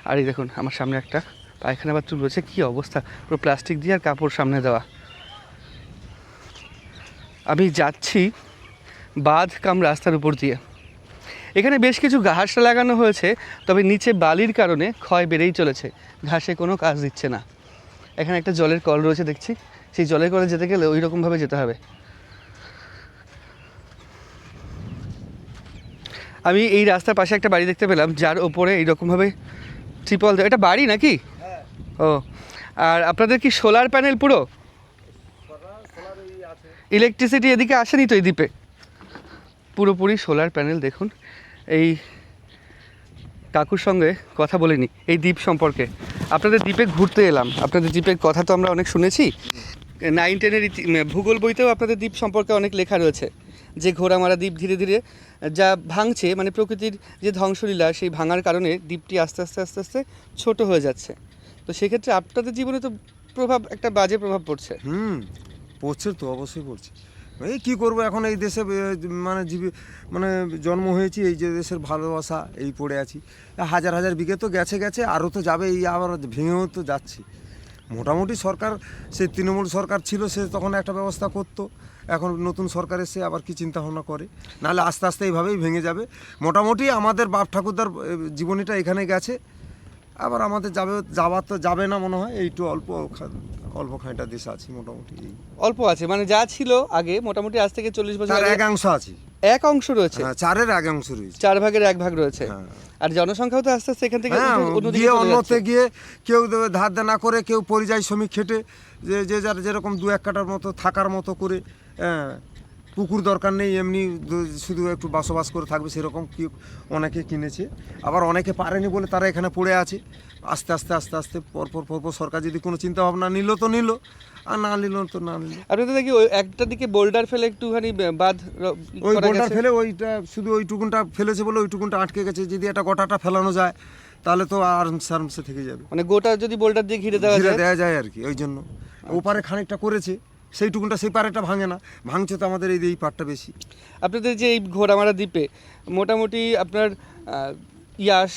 আর এই দেখুন আমার সামনে একটা পায়খানা বাথরুম রয়েছে, কী অবস্থা, পুরো প্লাস্টিক দিয়ে আর কাপড় সামনে দেওয়া। আমি যাচ্ছি বাঁধ কাম রাস্তার উপর দিয়ে, এখানে বেশ কিছু ঘাস লাগানো হয়েছে, তবে নিচে বালির কারণে ক্ষয় বেড়েই চলেছে, ঘাসে কোনো কাজ দিচ্ছে না। এখানে একটা জলের কল রয়েছে দেখছি, সেই জলের কলে যেতে গেলে ওই রকমভাবে যেতে হবে। আমি এই রাস্তার পাশে একটা বাড়ি দেখতে পেলাম, যার ওপরে এইরকমভাবে ট্রিপল দেওয়া। এটা বাড়ি নাকি? ও, আর আপনাদের কি সোলার প্যানেল পুরো? ইলেকট্রিসিটি এদিকে আসেনি তো এই দ্বীপে? পুরোপুরি সোলার প্যানেল। দেখুন এই কাকুর সঙ্গে কথা বলিনি এই দ্বীপ সম্পর্কে, আপনাদের দ্বীপে ঘুরতে এলাম। আপনাদের দ্বীপের কথা তো আমরা অনেক শুনেছি, 9-10-এর ভূগোল বইতেও আপনাদের দ্বীপ সম্পর্কে অনেক লেখা রয়েছে, যে ঘোড়ামারা দ্বীপ ধীরে ধীরে যা ভাঙছে, মানে প্রকৃতির যে ধ্বংসলীলা, সেই ভাঙার কারণে দ্বীপটি আস্তে আস্তে আস্তে আস্তে ছোট হয়ে যাচ্ছে। তো সেক্ষেত্রে আপনাদের জীবনে তো একটা বাজে প্রভাব পড়ছে। পড়ছে তো, অবশ্যই পড়ছে। এই কী করবো, এখন এই দেশে মানে জন্ম হয়েছি, এই যে দেশের ভালোবাসা, এই পড়ে আছি। হাজার হাজার বিঘে তো গেছে, আরও তো যাবে, এই আবার ভেঙেও তো যাচ্ছি। মোটামুটি সরকার, সে তৃণমূল সরকার ছিল, সে তখন একটা ব্যবস্থা করতো। এখন নতুন সরকার এসে আবার কি চিন্তা ভাবনা করে, নাহলে আস্তে আস্তে এইভাবেই ভেঙে যাবে। মোটামুটি আমাদের বাপ ঠাকুরদার জীবনীটা এখানে গেছে, আবার আমাদের যাওয়ার তো যাবে না মনে হয়। এইটু অল্প খানিকটা দেশ আছে মোটামুটি, অল্প আছে মানে যা ছিল আগে মোটামুটি আজ থেকে 40 বছর তার আগে একাংশ আছে, এক অংশ রয়েছে, হ্যাঁ, 4-এর একাংশ রয়েছে। 4 ভাগের 1 ভাগ রয়েছে। হ্যাঁ। আর জনসংখ্যাও তো আস্তে আস্তে এখান থেকে হ্যাঁ, অন্যদিকে গিয়ে চলে অন্যতে যাচ্ছে। গিয়ে কেউ ধার দেনা করে, কেউ পরিযায়ী শ্রমিক খেটে, যে যার যেরকম 2-1 কাঠার মতো থাকার মতো করে, পুকুর দরকার নেই, এমনি শুধু একটু বসবাস করে থাকবে সেরকম কি অনেকে কিনেছে। আবার অনেকে পারেনি বলে তারা এখানে পড়ে আছে। আস্তে আস্তে পরপর সরকার যদি কোনো চিন্তা ভাবনা নিল তো নিল, আর না নিল তো না নিল। আপনি তো দেখি ওই একটা দিকে বোল্ডার ফেলে একটুখানি বাঁধ ওই করা বোল্ডার গেছে। ফেলে ওইটা শুধু ওইটুকুনটা ফেলেছে বলে ওইটুকুনটা আটকে গেছে। যদি এটা গোটাটা ফেলানো যায় তাহলে তো আরামসে থেকে যাবে, মানে গোটা যদি বোল্ডার দিয়ে ঘিরে দেওয়া ঘিরে যায়। দেওয়া যায় আর কি। ওই জন্য ওপারে খানিকটা করেছে, সেইটুকুনটা সেই পারেটা ভাঙে না, ভাঙছে তো আমাদের এই পারটা বেশি। আপনাদের যে এই ঘোড়ামারা দ্বীপে মোটামুটি আপনার ইয়াস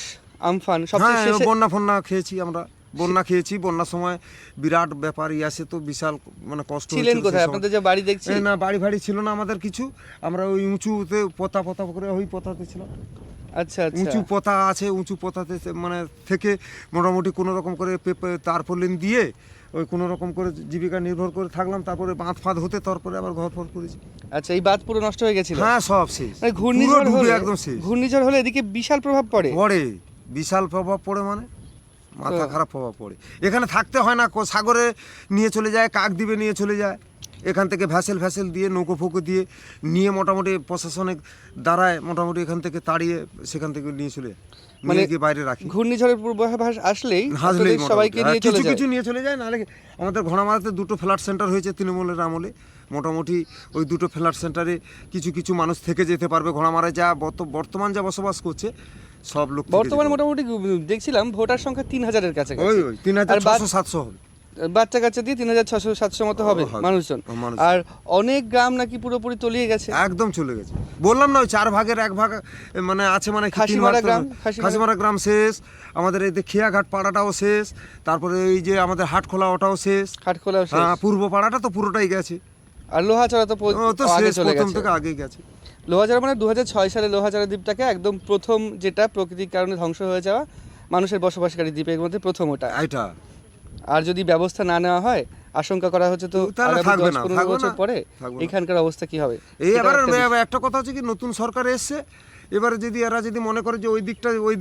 আমফান হ্যাঁ, সবচেয়ে শেষে বন্যা খেয়েছি আমরা, বন্যার সময় বিরাট ব্যাপার। ইয়াসে তো বিশাল মানে কষ্ট ছিলেন হয়েছিল সেই কোথায়? সময়। আপনাদের যে বাড়ি দেখছি না, বাড়ি ছিল না আমাদের কিছু, আমরা ওই উঁচুতে পোতা করে ওই পোতাতে ছিলাম। আচ্ছা আচ্ছা উঁচু পোতা আছে, উঁচু পোতাতে মানে থেকে মোটামুটি কোনো রকম করে তারপলিন দিয়ে ওই কোনো রকম করে জীবিকা নির্ভর করে থাকলাম। তারপরে বাঁধ হতে তারপরে আবার ঘর করেছি। আচ্ছা, এই বাঁধ পুরো নষ্ট হয়ে গেছিল। হ্যাঁ, সব শেষ, মানে ঘূর্ণিঝড় পুরো ডুবে হলে একদম শেষ। ঘূর্ণিঝড় হলে এদিকে বিশাল প্রভাব পড়ে। বিশাল প্রভাব পড়ে, মানে মাথা খারাপ প্রভাব পড়ে। এখানে থাকতে হয় না, সাগরে নিয়ে চলে যায়, কাকদ্বীপে নিয়ে চলে যায়। এখান থেকে ভ্যাসেল দিয়ে নৌকো দিয়ে নিয়ে মোটামুটি প্রশাসনিক দ্বারায় মোটামুটি এখান থেকে তাড়িয়ে সেখান থেকে নিয়ে চলে যায়, মানে নিয়ে গিয়ে বাইরে রাখি। ঘূর্ণিঝড়ের পূর্বাভাস আসলেই হাসলেই আপনাদের সবাইকে নিয়ে চলে যায়। কিছু নিয়ে চলে যায়। নাহলে আমাদের ঘোড়ামারাতে 2টো ফ্ল্যাট সেন্টার হয়েছে তৃণমূলের আমলে। মোটামুটি ওই 2টো ফ্ল্যাট সেন্টারে কিছু মানুষ থেকে যেতে পারবে। ঘোড়ামারায় যা বর্তমান যা বসবাস করছে সব লোক থেকে বর্তমানে যেতে মোটামুটি দেখছিলাম ভোটার সংখ্যা 3000-এর কাছে। পারবে। ওই 3600-700 হবে। বাচ্চা কাচ্চা দিয়ে 3600-700 মতো হবে মানুষজন। আর অনেক গ্রাম নাকি পুরোপুরি তলিয়ে গেছে, একদম চলে গেছে। বললাম না, ওই 4 ভাগের 1 ভাগ মানে আছে, মানে খাসিমারা গ্রাম শেষ, আমাদের এই খেয়াঘাট পাড়াটাও শেষ, তারপরে এই যে আমাদের হাটখোলা ওটাও শেষ, হাটখোলাও শেষ। পূর্ব পাড়াটা তো পুরোটাই গেছে। আর লোহাচড়া তো আগে শেষ, চলে প্রথম গেছে। থেকে আগেই গেছে। লোহাচড়া মানে 2006 সালে লোহাচড়া দ্বীপটাকে একদম প্রথম, যেটা প্রকৃতির কারণে ধ্বংস হয়ে যাওয়া মানুষের বসবাসকারী দ্বীপের মধ্যে প্রথম ওটা। এটা আর যদি ব্যবস্থা না নেওয়া হয়, আশঙ্কা করা হচ্ছে তো তাহলে আগামী থাকবে 10-15 বছর পরে থাকবে না। এখানকার অবস্থা কি হবে। এই সেটা এবার একটা বিষয়। একটা কথা হচ্ছে কি, নতুন সরকার এসছে, এবারে যদি এরা যদি মনে করে যে ওই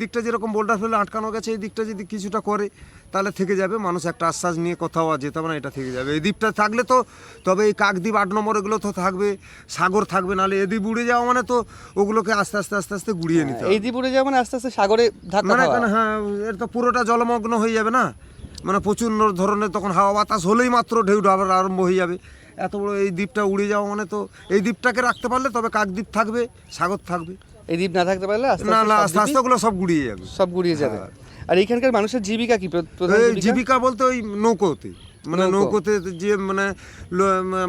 দিকটা যেরকম বোল্ডার ফেলে আটকানো গেছে, এই দিকটা যদি কিছুটা করে তাহলে থেকে যাবে। মানুষ একটা আশ্বাস নিয়ে কোথাও যেতে হবে না, এটা থেকে যাবে। এই দ্বীপটা থাকলে তো, তবে এই কাকদ্বীপ 8 নম্বর এগুলো তো থাকবে, সাগর থাকবে। নাহলে এই দ্বীপ উড়ে যাওয়া মানে তো ওগুলোকে আস্তে আস্তে গুড়িয়ে নিতে হবে। এই দ্বীপ উড়ে যাওয়া মানে আস্তে আস্তে সাগরে ধাক্কা মানে খাওয়া। হ্যাঁ, এর তো পুরোটা জলমগ্ন হয়ে যাবে না, মানে প্রচুর ধরনের তখন হাওয়া বাতাস হলেই মাত্র ঢেউ আবার আরম্ভ হয়ে যাবে। এত বড় এই দ্বীপটা উড়ে যাওয়া মানে তো, এই দ্বীপটাকে রাখতে পারলে তবে কাকদ্বীপ থাকবে, সাগর থাকবে। এই দ্বীপ না থাকতে পারলে আস্তে না আস্তে আস্তে আস্তে ওগুলো সব গুড়িয়ে যাবে। সব গুড়িয়ে যাবে। হ্যাঁ। আর এখানকার মানুষের জীবিকা কি? প্রধান এই জীবিকা জীবিকা বলতে ওই নৌকোতে, মানে নৌকোতে যে মানে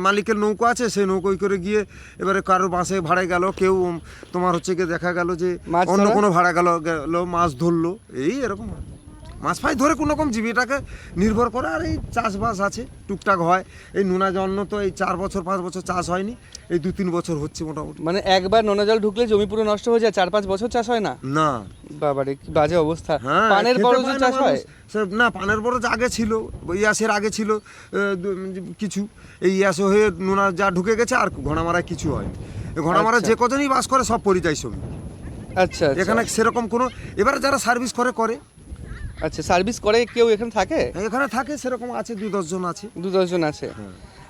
মালিকের নৌকো আছে, সেই নৌকোয় করে গিয়ে এবারে কারোর বাসে ভাড়ায় গেল, কেউ তোমার হচ্ছে গিয়ে দেখা গেল যে মাছ অন্য ধরা? কোনো ভাড়া গেল মাছ ধরলো, এই এরকম মাছ ফাছ ধরে কোনো রকম জীবিকাকে নির্ভর করে। আর এই চাষবাস আছে, টুকটাক হয়। এই নোনা জন্য তো এই 4-5 বছর চাষ হয়নি, এই 2-3 বছর হচ্ছে মোটামুটি। মানে একবার নোনা জল ঢুকলে জমি পুরো নষ্ট হয়ে যায়, 4-5 বছর চাষ হয় না। না, বাবারে কি বাজে অবস্থা। হ্যাঁ, পানের খেতে বরজ পায় না চাষ হয়? মানুষ। না, পানের বরজ আগে ছিল, ইয়াসের আগে ছিল কিছু। এই ইয়াসে হয়ে নোনা যা ঢুকে গেছে, আর ঘোড়ামারায় কিছু হয়নি। ঘোড়ামারা আচ্ছা। যে কজনই বাস করে সব পরিযায়ী শ্রমিক। আচ্ছা এখানে সেরকম কোনো, এবারে যারা সার্ভিস করে আচ্ছা, সার্ভিস করে কেউ এখানে থাকে? এখানে থাকে, সেরকম আছে 2-10 জন আছে। 2-10 জন আছে।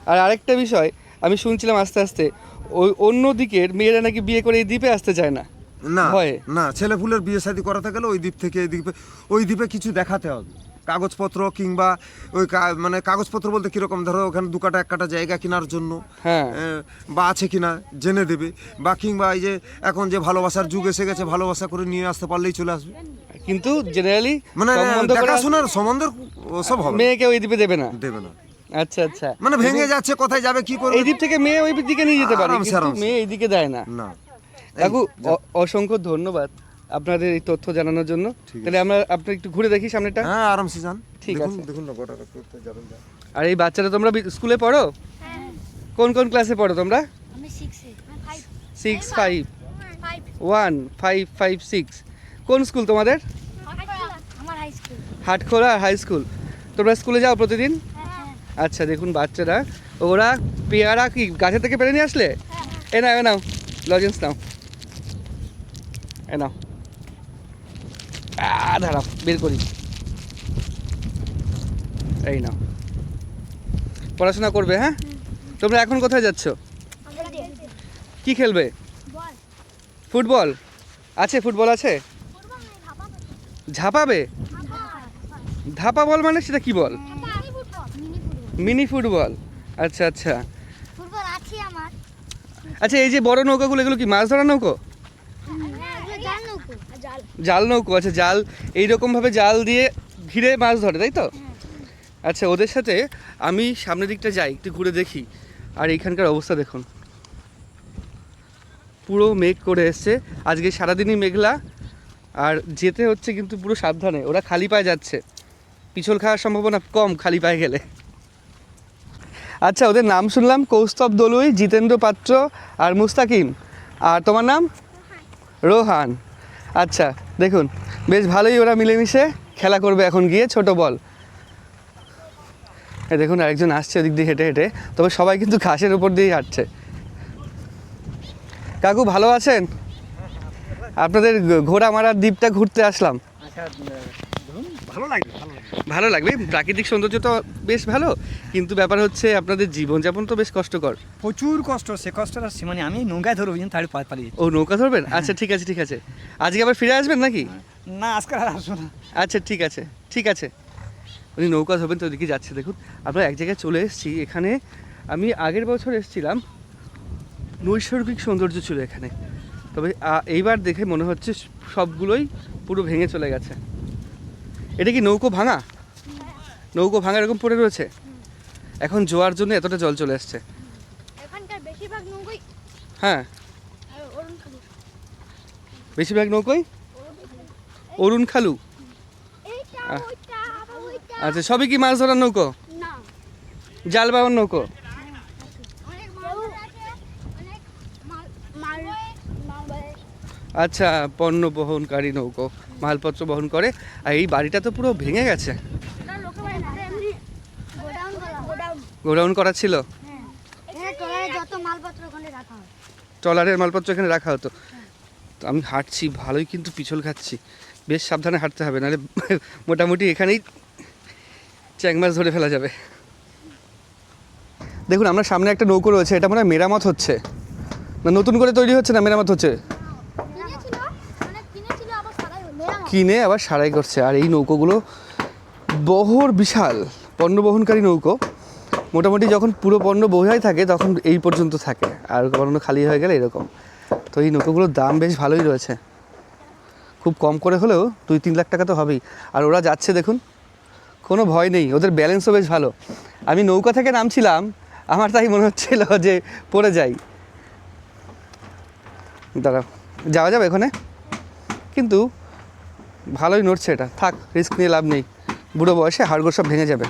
আর আরেকটা বিষয় আমি শুনছিলাম, আস্তে আস্তে ওই অন্য দিকের মেয়েরা নাকি বিয়ে করে এই দ্বীপে আসতে চায় না। না ভয়ে? না, ছেলেপুলের বিয়ে শাদী করাতে গেলে ওই দ্বীপ থেকে ওই দ্বীপে কিছু দেখাতে হবে, কাগজপত্র কিংবা ওই মানে কাগজপত্র বলতে কীরকম, ধরো ওখানে 2 কাটা 1 কাটা জায়গা কেনার জন্য, হ্যাঁ, বা আছে কিনা জেনে দেবে, বা কিংবা এই যে এখন যে ভালোবাসার যুগ এসে গেছে, ভালোবাসা করে নিয়ে আসতে পারলেই চলে আসবে। কিন্তু জেনারেলি মানে দেখাশোনার সম্বন্ধের সব হবে, মেয়েকে ওই দ্বীপে দেবে না। দেবে না। আচ্ছা আচ্ছা, মানে ভেঙে যাচ্ছে, কোথায় যাবে কি করবে। এই দ্বীপ থেকে মেয়ে ওই দিকে নিয়ে যেতে পারে, আরামসে, কিন্তু আরামসে। মেয়ে এইদিকে দেয় না। না, কাকু অসংখ্য ধন্যবাদ আপনাদের এই তথ্য জানানোর জন্য। তাহলে আমরা আপনি একটু ঘুরে দেখি সামনেটা। হ্যাঁ, আরামসে যান। ঠিক দেখুন আছে। দেখুন না গোটাটা করতে যাবেন না। আর এই বাচ্চারা তোমরা স্কুলে পড়ো? কোন কোন ক্লাসে পড়ো তোমরা? আমি 6 এ 6, 5, 1, 5, 5, 6। কোন স্কুল তোমাদের? আমার high school. Hatkhola high school. তোমরা স্কুলে যাও প্রতিদিন? আচ্ছা, দেখুন বাচ্চারা, ওরা পেয়ারা কি গাছের থেকে পেরে নিয়ে আসলে? এ নাও লজেন্স নাও, এ নাও। দাঁড়াও বের করি, এই নাও। পড়াশোনা করবে, হ্যাঁ? তোমরা এখন কোথায় যাচ্ছ? কি খেলবে? ফুটবল আছে? ফুটবল আছে? ঝাপাবে? ধাপা বল মানে সেটা কি বল? Mini football. আচ্ছা আচ্ছা ফুটবল আছে আমার। আচ্ছা, এই যে বড় নৌকাগুলো, এগুলো কি মাছ ধরার নৌকো? জাল নৌকো। জাল। জাল নৌকো। আচ্ছা, জাল এইরকমভাবে জাল দিয়ে ঘিরে মাছ ধরে, তাই তো? আচ্ছা, ওদের সাথে আমি সামনের দিকটা যাই, একটু ঘুরে দেখি। আর এইখানকার অবস্থা দেখুন, পুরো মেঘ করে এসছে আজকে, সারাদিনই মেঘলা। আর যেতে হচ্ছে কিন্তু পুরো সাবধানে, ওরা খালি পায়ে যাচ্ছে, পিছল খাওয়ার সম্ভাবনা কম খালি পায়ে গেলে। আচ্ছা, ওদের নাম শুনলাম, কৌস্তব দলুই, জিতেন্দ্র পাত্র আর মুস্তাকিম। আর তোমার নাম? রোহান। আচ্ছা, দেখুন বেশ ভালোই ওরা মিলেমিশে খেলা করবে এখন গিয়ে, ছোট বল। দেখুন আরেকজন আসছে ওদিক দিয়ে হেঁটে হেঁটে, তবে সবাই কিন্তু ঘাসের উপর দিয়েই হাঁটছে। কাকু ভালো আছেন? আপনাদের ঘোড়া মারার দ্বীপটা ঘুরতে আসলাম। ভালো লাগবে, প্রাকৃতিক সৌন্দর্য তো বেশ ভালো, কিন্তু ব্যাপার হচ্ছে আপনাদের জীবনযাপন তো বেশ কষ্টকর। প্রচুর কষ্ট, সে কষ্টটা মানে আমি নৌকায় ধরবো তাড়ি পালিয়ে। ও, নৌকা ধরবেন? আচ্ছা ঠিক আছে ঠিক আছে। আজকে আবার ফিরে আসবেন নাকি? না, আজকে আর আসবো না। আচ্ছা ঠিক আছে ঠিক আছে। উনি নৌকা ধরবেন তো ওদিকে যাচ্ছে। দেখুন আমরা এক জায়গায় চলে এসেছি, এখানে আমি আগের বছর এসেছিলাম, নৈসর্গিক সৌন্দর্য ছিল এখানে, তবে এইবার দেখে মনে হচ্ছে সবগুলোই পুরো ভেঙে চলে গেছে। এটা কি নৌকো ভাঙা? নৌকো ভাঙা এরকম পড়ে রয়েছে। এখন জোয়ার জন্য এতটা জল চলে আসছে। এখানকার বেশিরভাগ নৌকোই হ্যাঁ, অরুণ খালু। বেশিরভাগ নৌকোই অরুণ খালু। এইটা ওইটা আবার ওইটা। আচ্ছা, সবই কি মাছ ধরার নৌকো? না, জাল বাওয়ার নৌকো? অনেক মাল আছে, অনেক মাল মাল। আচ্ছা, পণ্য বহনকারী নৌকো, মালপত্র বহন করে। আর এই বাড়িটা তো পুরো ভেঙে গেছে। এটা লোকে বাড়ি না, এমনি গোডাউন করা। গোডাউন। গোডাউন করা ছিল, হ্যাঁ, এখানে ট্রলারে যত মালপত্র ওখানে রাখা হয়। ট্রলারের মালপত্র এখানে রাখা হতো। তো আমি হাঁটছি, ভালোই কিন্তু পিছল খাচ্ছি, বেশ সাবধানে হাঁটতে হবে, নাহলে মোটামুটি এখানেই চ্যাং মাছ ধরে ফেলা যাবে। দেখুন আমরা সামনে একটা নৌকো রয়েছে, এটা মনে হয় মেরামত হচ্ছে, না নতুন করে তৈরি হচ্ছে, না মেরামত হচ্ছে? কিনেছিল আবার সারাই হলো। কিনে আবার সারাই করছে। আর এই নৌকোগুলো বহর বিশাল, পণ্য বহনকারী নৌকো। মোটামুটি যখন পুরো পণ্য বোঝাই থাকে তখন এই পর্যন্ত থাকে, আর পণ্য খালি হয়ে গেলে এরকম। তো এই নৌকোগুলোর দাম বেশ ভালোই রয়েছে, খুব কম করে হলেও 2-3 লাখ টাকা তো হবেই। আর ওরা যাচ্ছে দেখুন, কোনো ভয় নেই, ওদের ব্যালেন্সও বেশ ভালো। আমি নৌকা থেকে নামছিলাম, আমার তাই মনে হচ্ছিল যে পড়ে যাই। দাঁড়াও, যাওয়া যাবে এখানে, কিন্তু ভালোই নড়ছে এটা, থাক, রিস্ক নিয়ে লাভ নেই, বুড়ো বয়সে হাড়গোড় সব ভেঙে যাবে।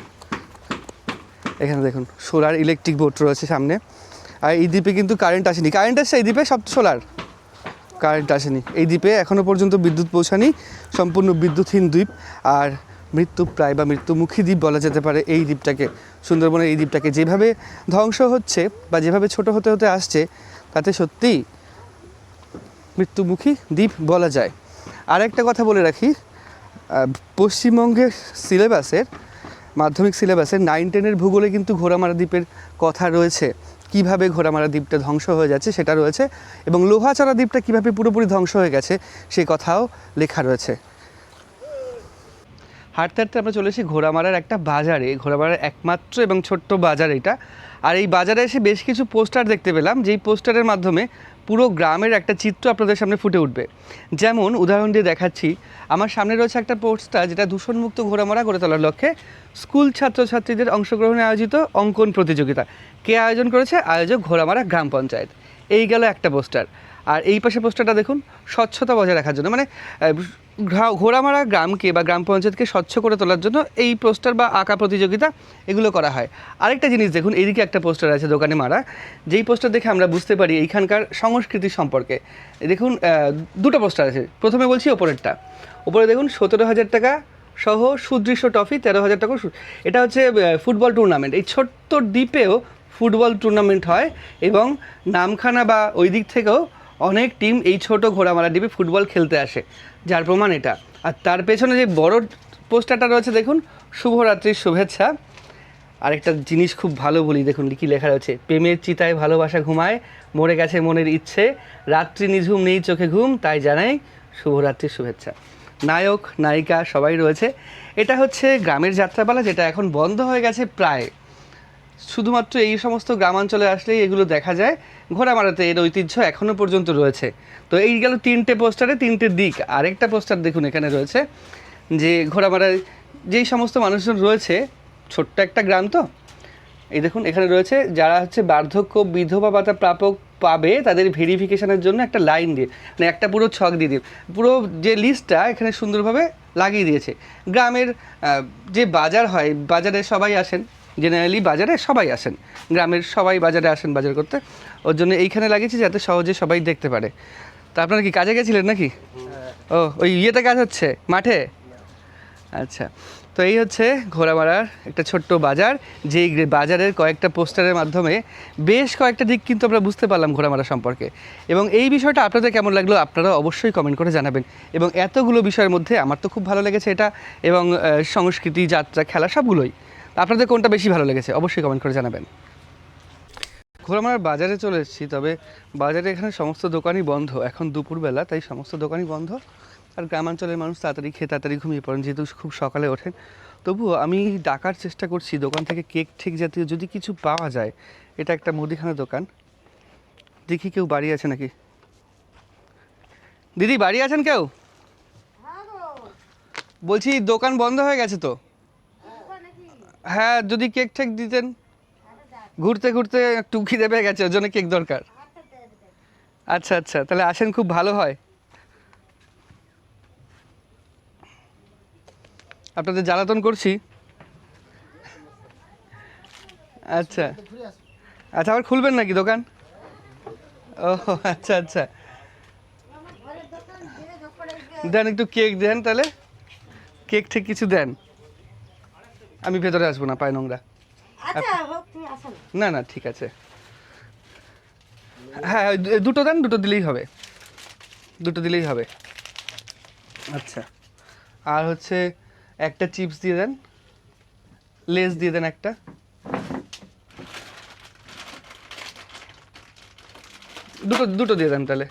এখানে দেখুন সোলার ইলেকট্রিক বোট রয়েছে সামনে। আর এই দ্বীপে কিন্তু কারেন্ট আসেনি, কারেন্ট আসছে এই দ্বীপে, সব সোলার, কারেন্ট আসেনি এই দ্বীপে এখনও পর্যন্ত, বিদ্যুৎ পৌঁছানি, সম্পূর্ণ বিদ্যুৎহীন দ্বীপ। আর মৃত্যুপ্রায় বা মৃত্যুমুখী দ্বীপ বলা যেতে পারে এই দ্বীপটাকে, সুন্দরবনের এই দ্বীপটাকে। যেভাবে ধ্বংস হচ্ছে বা যেভাবে ছোট হতে হতে আসছে, তাতে সত্যিই মৃত্যুমুখী দ্বীপ বলা যায়। আর একটা কথা বলে রাখি, পশ্চিমবঙ্গের সিলেবাসের, মাধ্যমিক সিলেবাসের 9-10 ভূগোলে কিন্তু ঘোড়ামারা দ্বীপের কথা রয়েছে, কিভাবে ঘোড়ামারা দ্বীপটা ধ্বংস হয়ে যাচ্ছে সেটা রয়েছে, এবং লোহাচড়া দ্বীপটা কিভাবে পুরোপুরি ধ্বংস হয়ে গেছে সেই কথাও লেখা রয়েছে। হাঁটতে হাঁটতে আমরা চলে এসেছি ঘোড়ামারার একটা বাজারে, ঘোড়ামারার একমাত্র এবং ছোট্ট বাজার এটা। আর এই বাজারে এসে বেশ কিছু পোস্টার দেখতে পেলাম, যেই পোস্টারের মাধ্যমে পুরো গ্রামের একটা চিত্র আপনাদের সামনে ফুটে উঠবে। যেমন উদাহরণ দিয়ে দেখাচ্ছি, আমার সামনে রয়েছে একটা পোস্টার যেটা দূষণমুক্ত ঘোড়ামারা গড়ে তোলার লক্ষ্যে স্কুল ছাত্রছাত্রীদের অংশগ্রহণে আয়োজিত অঙ্কন প্রতিযোগিতা। কে আয়োজন করেছে? আয়োজক ঘোড়ামারা গ্রাম পঞ্চায়েত। এই গেল একটা পোস্টার। আর এই পাশে পোস্টারটা দেখুন, স্বচ্ছতা বজায় রাখার জন্য, মানে ঘোড়ামারা গ্রামকে বা গ্রাম পঞ্চায়েতকে স্বচ্ছ করে তোলার জন্য এই পোস্টার বা আঁকা প্রতিযোগিতা এগুলো করা হয়। আরেকটা জিনিস দেখুন, এইদিকে একটা পোস্টার আছে দোকানে মারা, যেই পোস্টার দেখে আমরা বুঝতে পারি এইখানকার সংস্কৃতি সম্পর্কে। দেখুন দুটো পোস্টার আছে, প্রথমে বলছি ওপরেরটা। ওপরে দেখুন 17,000 টাকা সহ সুদৃশ্য ট্রফি, 13,000 টাকা। এটা হচ্ছে ফুটবল টুর্নামেন্ট। এই ছোট্ট দ্বীপেও ফুটবল টুর্নামেন্ট হয় এবং নামখানা বা ওই দিক থেকেও অনেক টিম এই ছোট ঘোড়ামারা দ্বীপে ফুটবল খেলতে আসে, যার প্রমাণ এটা। আর তার পেছনে যে বড় পোস্টারটা রয়েছে দেখুন, শুভরাত্রির শুভেচ্ছা। আরেকটা জিনিস খুব ভালো বলি, দেখুন কী লেখা রয়েছে, প্রেমের চিতায় ভালোবাসা ঘুমায়, মরে গেছে মনের ইচ্ছে, রাত্রি নিঝুম নেই চোখে ঘুম, তাই জানাই শুভরাত্রির শুভেচ্ছা। নায়ক নায়িকা সবাই রয়েছে। এটা হচ্ছে গ্রামের যাত্রাপালা, যেটা এখন বন্ধ হয়ে গেছে প্রায়। শুধুমাত্র এই সমস্ত গ্রামাঞ্চলে আসলেই এগুলো দেখা যায়। ঘোড়ামারাতে এর ঐতিহ্য এখনও পর্যন্ত রয়েছে। তো এই গেল 3টে পোস্টারে 3টে দিক। আরেকটা পোস্টার দেখুন এখানে রয়েছে, যে ঘোড়ামারায় যেই সমস্ত মানুষজন রয়েছে, ছোট্ট একটা গ্রাম তো, এই দেখুন এখানে রয়েছে যারা হচ্ছে বার্ধক্য বিধবা ভাতা প্রাপক পাবে, তাদের ভেরিফিকেশনের জন্য একটা লাইন দিয়ে, মানে একটা পুরো ছক দিয়ে দিয়ে পুরো যে লিস্টটা এখানে সুন্দরভাবে লাগিয়ে দিয়েছে। গ্রামের যে বাজার হয়, বাজারে সবাই আসেন, জেনারেলি বাজারে সবাই আসেন, গ্রামের সবাই বাজারে আসেন বাজার করতে, ওর জন্য এইখানে লাগিয়েছি যাতে সহজে সবাই দেখতে পারে। তা আপনারা কি কাজে গেছিলেন নাকি? ও ওই ইয়েতে কাজ হচ্ছে মাঠে? আচ্ছা, তো এই হচ্ছে ঘোড়ামারার একটা ছোট্ট বাজার, যেই বাজারের কয়েকটা পোস্টারের মাধ্যমে বেশ কয়েকটা দিক কিন্তু আমরা বুঝতে পারলাম ঘোড়ামারা সম্পর্কে। এবং এই বিষয়টা আপনাদের কেমন লাগলো আপনারা অবশ্যই কমেন্ট করে জানাবেন। এবং এতগুলো বিষয়ের মধ্যে আমার তো খুব ভালো লেগেছে এটা, এবং সংস্কৃতি, যাত্রা, খেলা সবগুলোই। আপনাদের কোনটা বেশি ভালো লেগেছে অবশ্যই কমেন্ট করে জানাবেন। ঘোড়ামারার বাজারে চলে এসেছি, তবে বাজারে এখানে সমস্ত দোকানই বন্ধ, এখন দুপুরবেলা, তাই সমস্ত দোকানই বন্ধ। আর গ্রামাঞ্চলের মানুষ তাড়াতাড়ি খেয়ে তাড়াতাড়ি ঘুমিয়ে পড়েন, যেহেতু খুব সকালে ওঠেন। তবুও আমি ডাকার চেষ্টা করছি দোকান থেকে কেক ঠেক জাতীয় যদি কিছু পাওয়া যায়। এটা একটা মুদিখানা দোকান, দেখি কেউ বাড়ি আছে নাকি। দিদি বাড়ি আছেন কেউ? বলছি দোকান বন্ধ হয়ে গেছে তো। হ্যাঁ, যদি কেক ঠেক দিতেন, ঘুরতে ঘুরতে একটু খিদে পেয়ে গেছে, ওর জন্য কেক দরকার। আচ্ছা আচ্ছা, তাহলে আসেন, খুব ভালো হয়। আপনাদের জ্বালাতন করছি। আচ্ছা আচ্ছা, আবার খুলবেন নাকি দোকান? ও আচ্ছা আচ্ছা, দেন একটু কেক দেন, তাহলে কেক ঠিক কিছু দেন। আমি ভেতরে আসবো না, পায়ে নোংরা। না না ঠিক আছে, হ্যাঁ দুটো দেন, দুটো দিলেই হবে, দুটো দিলেই হবে। আচ্ছা, আর হচ্ছে একটা চিপস দিয়ে দেন, লেস দিয়ে দেন একটা। দুটো দিয়ে দেন তাহলে।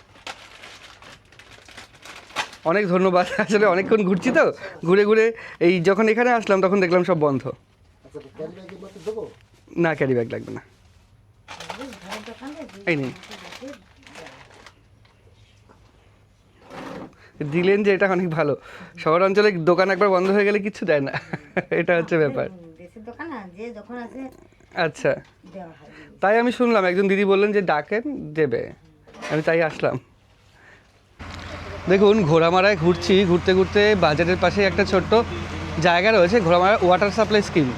অনেক ধন্যবাদ। আসলে অনেকক্ষণ ঘুরছি তো, ঘুরে ঘুরে এই যখন এখানে আসলাম তখন দেখলাম সব বন্ধ। না ক্যারি ব্যাগ লাগবে না, এই নেই। দিলেন যে এটা অনেক ভালো। শহর অঞ্চলে দোকান একবার বন্ধ হয়ে গেলে কিছু দেয় না, এটা হচ্ছে ব্যাপার। আচ্ছা, তাই আমি শুনলাম, একজন দিদি বললেন যে ডাকেন দেবে, আমি তাই আসলাম। দেখুন ঘোড়ামারায় ঘুরছি, ঘুরতে ঘুরতে বাজারের পাশে একটা ছোট্ট জায়গা রয়েছে, ঘোড়ামারা ওয়াটার সাপ্লাই স্কিম।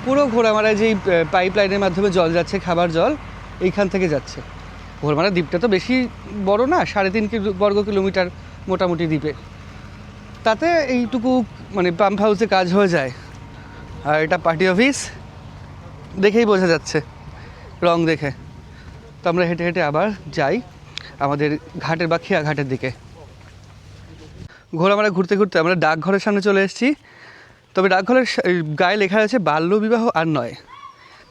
পুরো ঘোড়ামারায় যেই পাইপ লাইনের মাধ্যমে জল যাচ্ছে, খাবার জল এইখান থেকে যাচ্ছে। ঘোড়ামারা দ্বীপটা তো বেশি বড় না, 3.5 বর্গ কিলোমিটার মোটামুটি দ্বীপে, তাতে এইটুকু মানে পাম্প হাউসে কাজ হয়ে যায়। আর এটা পার্টি অফিস, দেখেই বোঝা যাচ্ছে রং দেখে। তো আমরা হেঁটে হেঁটে আবার যাই আমাদের ঘাটের বা খেয়া ঘাটের দিকে। ঘোড়ামারা ঘুরতে ঘুরতে আমরা ডাকঘরের সামনে চলে এসেছি। তবে ডাকঘরের গায়ে লেখা আছে বাল্যবিবাহ আর নয়,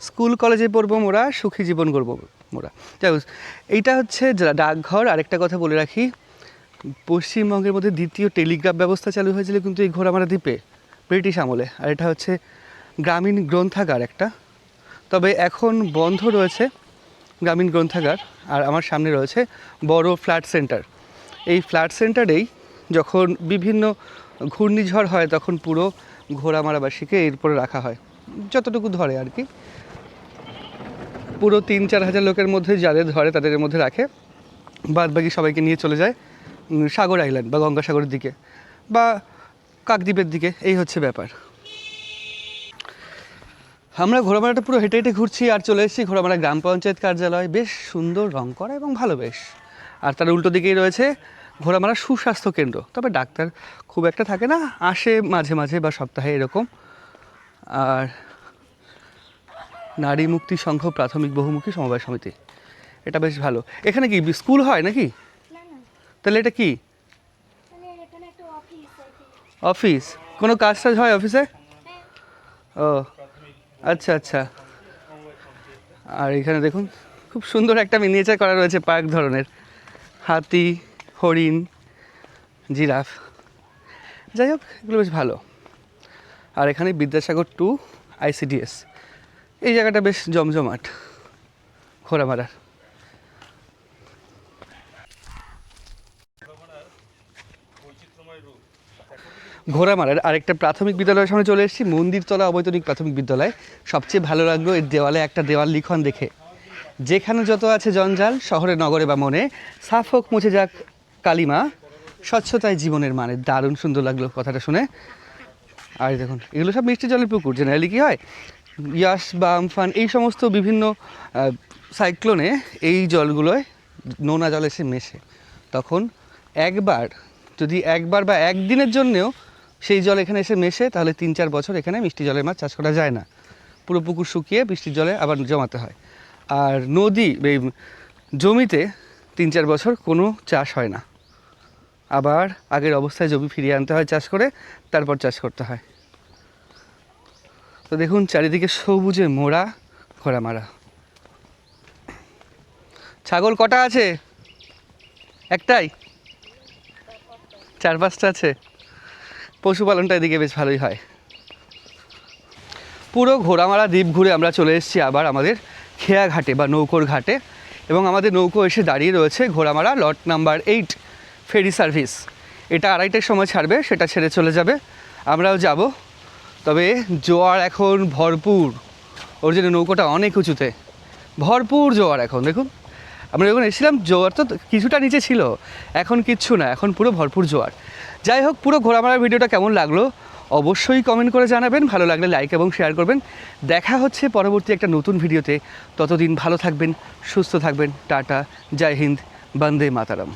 স্কুল কলেজে পড়বো মোরা, সুখী জীবন গড়বো মোরা। যাই হোক, এইটা হচ্ছে ডাকঘর। আরেকটা কথা বলে রাখি, পশ্চিমবঙ্গের মধ্যে দ্বিতীয় টেলিগ্রাফ ব্যবস্থা চালু হয়েছিল কিন্তু এই ঘোড়ামারা দ্বীপে, ব্রিটিশ আমলে। আর এটা হচ্ছে গ্রামীণ গ্রন্থাগার একটা, তবে এখন বন্ধ রয়েছে গ্রামীণ গ্রন্থাগার। আর আমার সামনে রয়েছে বড় ফ্ল্যাট সেন্টার। এই ফ্ল্যাট সেন্টারেই যখন বিভিন্ন ঘূর্ণিঝড় হয় তখন পুরো ঘোড়ামারাবাসীকে এরপরে রাখা হয়, যতটুকু ধরে আর কি। পুরো 3-4 হাজার লোকের মধ্যে যাদের ধরে তাদের মধ্যে রাখে। বাদ বাকি সবাইকে নিয়ে চলে যায় সাগর আইল্যান্ড বা গঙ্গাসাগরের দিকে বা কাকদ্বীপের দিকে। এই হচ্ছে ব্যাপার। আমরা ঘোড়ামারাটা পুরো হেঁটে হেঁটে ঘুরছি আর চলে এসেছি ঘোড়ামারা গ্রাম পঞ্চায়েত কার্যালয়। বেশ সুন্দর রং করা এবং ভালো বেশ। আর তার উল্টো দিকেই রয়েছে ঘোড়ামারা সুস্বাস্থ্য কেন্দ্র, তবে ডাক্তার খুব একটা থাকে না, আসে মাঝে মাঝে বা সপ্তাহে এরকম। আর নারী মুক্তি সংঘ প্রাথমিক বহুমুখী সমবায় সমিতি, এটা বেশ ভালো। এখানে কি স্কুল হয় নাকি? তাহলে এটা কি অফিস? কোনো কাজ টাজ হয় অফিসে? ও আচ্ছা আচ্ছা। আর এখানে দেখুন খুব সুন্দর একটা মিনিয়েচার করা রয়েছে পার্ক ধরনের, হাতি, হরিণ, জিরাফ, যাই হোক এগুলো বেশ ভালো। আর এখানে বিদ্যাসাগর 2 ICDS, এই জায়গাটা বেশ জমজমাট ঘোড়ামারার। ঘোড়ামারার আরেকটা প্রাথমিক বিদ্যালয়ের সামনে চলে এসেছি, মন্দিরতলা অবৈতনিক প্রাথমিক বিদ্যালয়। সবচেয়ে ভালো লাগলো এর দেওয়ালে একটা দেওয়াল লিখন দেখে, যেখানে যত আছে জঞ্জাল শহরে নগরে বা মনে, সাফ হোক মুছে যাক কালিমা, স্বচ্ছতায় জীবনের মানে। দারুণ সুন্দর লাগলো কথাটা শুনে। আর দেখুন এগুলো সব মিষ্টি জলের পুকুর। জেনারেলি কী হয়, ইয়াস বা আমফান এই সমস্ত বিভিন্ন সাইক্লোনে এই জলগুলোয় নোনা জল এসে মেশে, তখন যদি একবার বা একদিনের জন্যেও সেই জল এখানে এসে মেশে, তাহলে 3-4 বছর এখানে মিষ্টি জলের মাছ চাষ করা যায় না। পুরো পুকুর শুকিয়ে বৃষ্টির জলে আবার জমাতে হয়। আর জমিতে 3-4 বছর কোনো চাষ হয় না, আবার আগের অবস্থায় জমি ফিরিয়ে আনতে হয় চাষ করে, তারপর চাষ করতে হয়। তো দেখুন চারিদিকে সবুজে মোড়া ঘোড়ামারা। ছাগল কটা আছে? একটাই? 4-5টা আছে। পশুপালনটা এদিকে বেশ ভালোই হয়। পুরো ঘোড়ামারা দ্বীপ ঘুরে আমরা চলে এসেছি আবার আমাদের খেয়া ঘাটে বা নৌকোর ঘাটে, এবং আমাদের নৌকো এসে দাঁড়িয়ে রয়েছে Ghoramara lot number 8 ferry service. এটা 2:30টার সময় ছাড়বে, সেটা ছেড়ে চলে যাবে, আমরাও যাব। তবে জোয়ার এখন ভরপুর, ওর জন্য নৌকোটা অনেক উঁচুতে, ভরপুর জোয়ার এখন। দেখুন আমরা যখন এসেছিলাম জোয়ার তো কিছুটা নিচে ছিল, এখন কিচ্ছু না, এখন পুরো ভরপুর জোয়ার। যাই হোক, পুরো ঘোড়ামারার ভিডিওটা কেমন লাগলো অবশ্যই কমেন্ট করে জানাবেন, ভালো লাগলে লাইক এবং শেয়ার করবেন। দেখা হচ্ছে পরবর্তী একটা নতুন ভিডিওতে, ততদিন ভালো থাকবেন, সুস্থ থাকবেন। টাটা, জয় হিন্দ, বন্দে মাতারাম।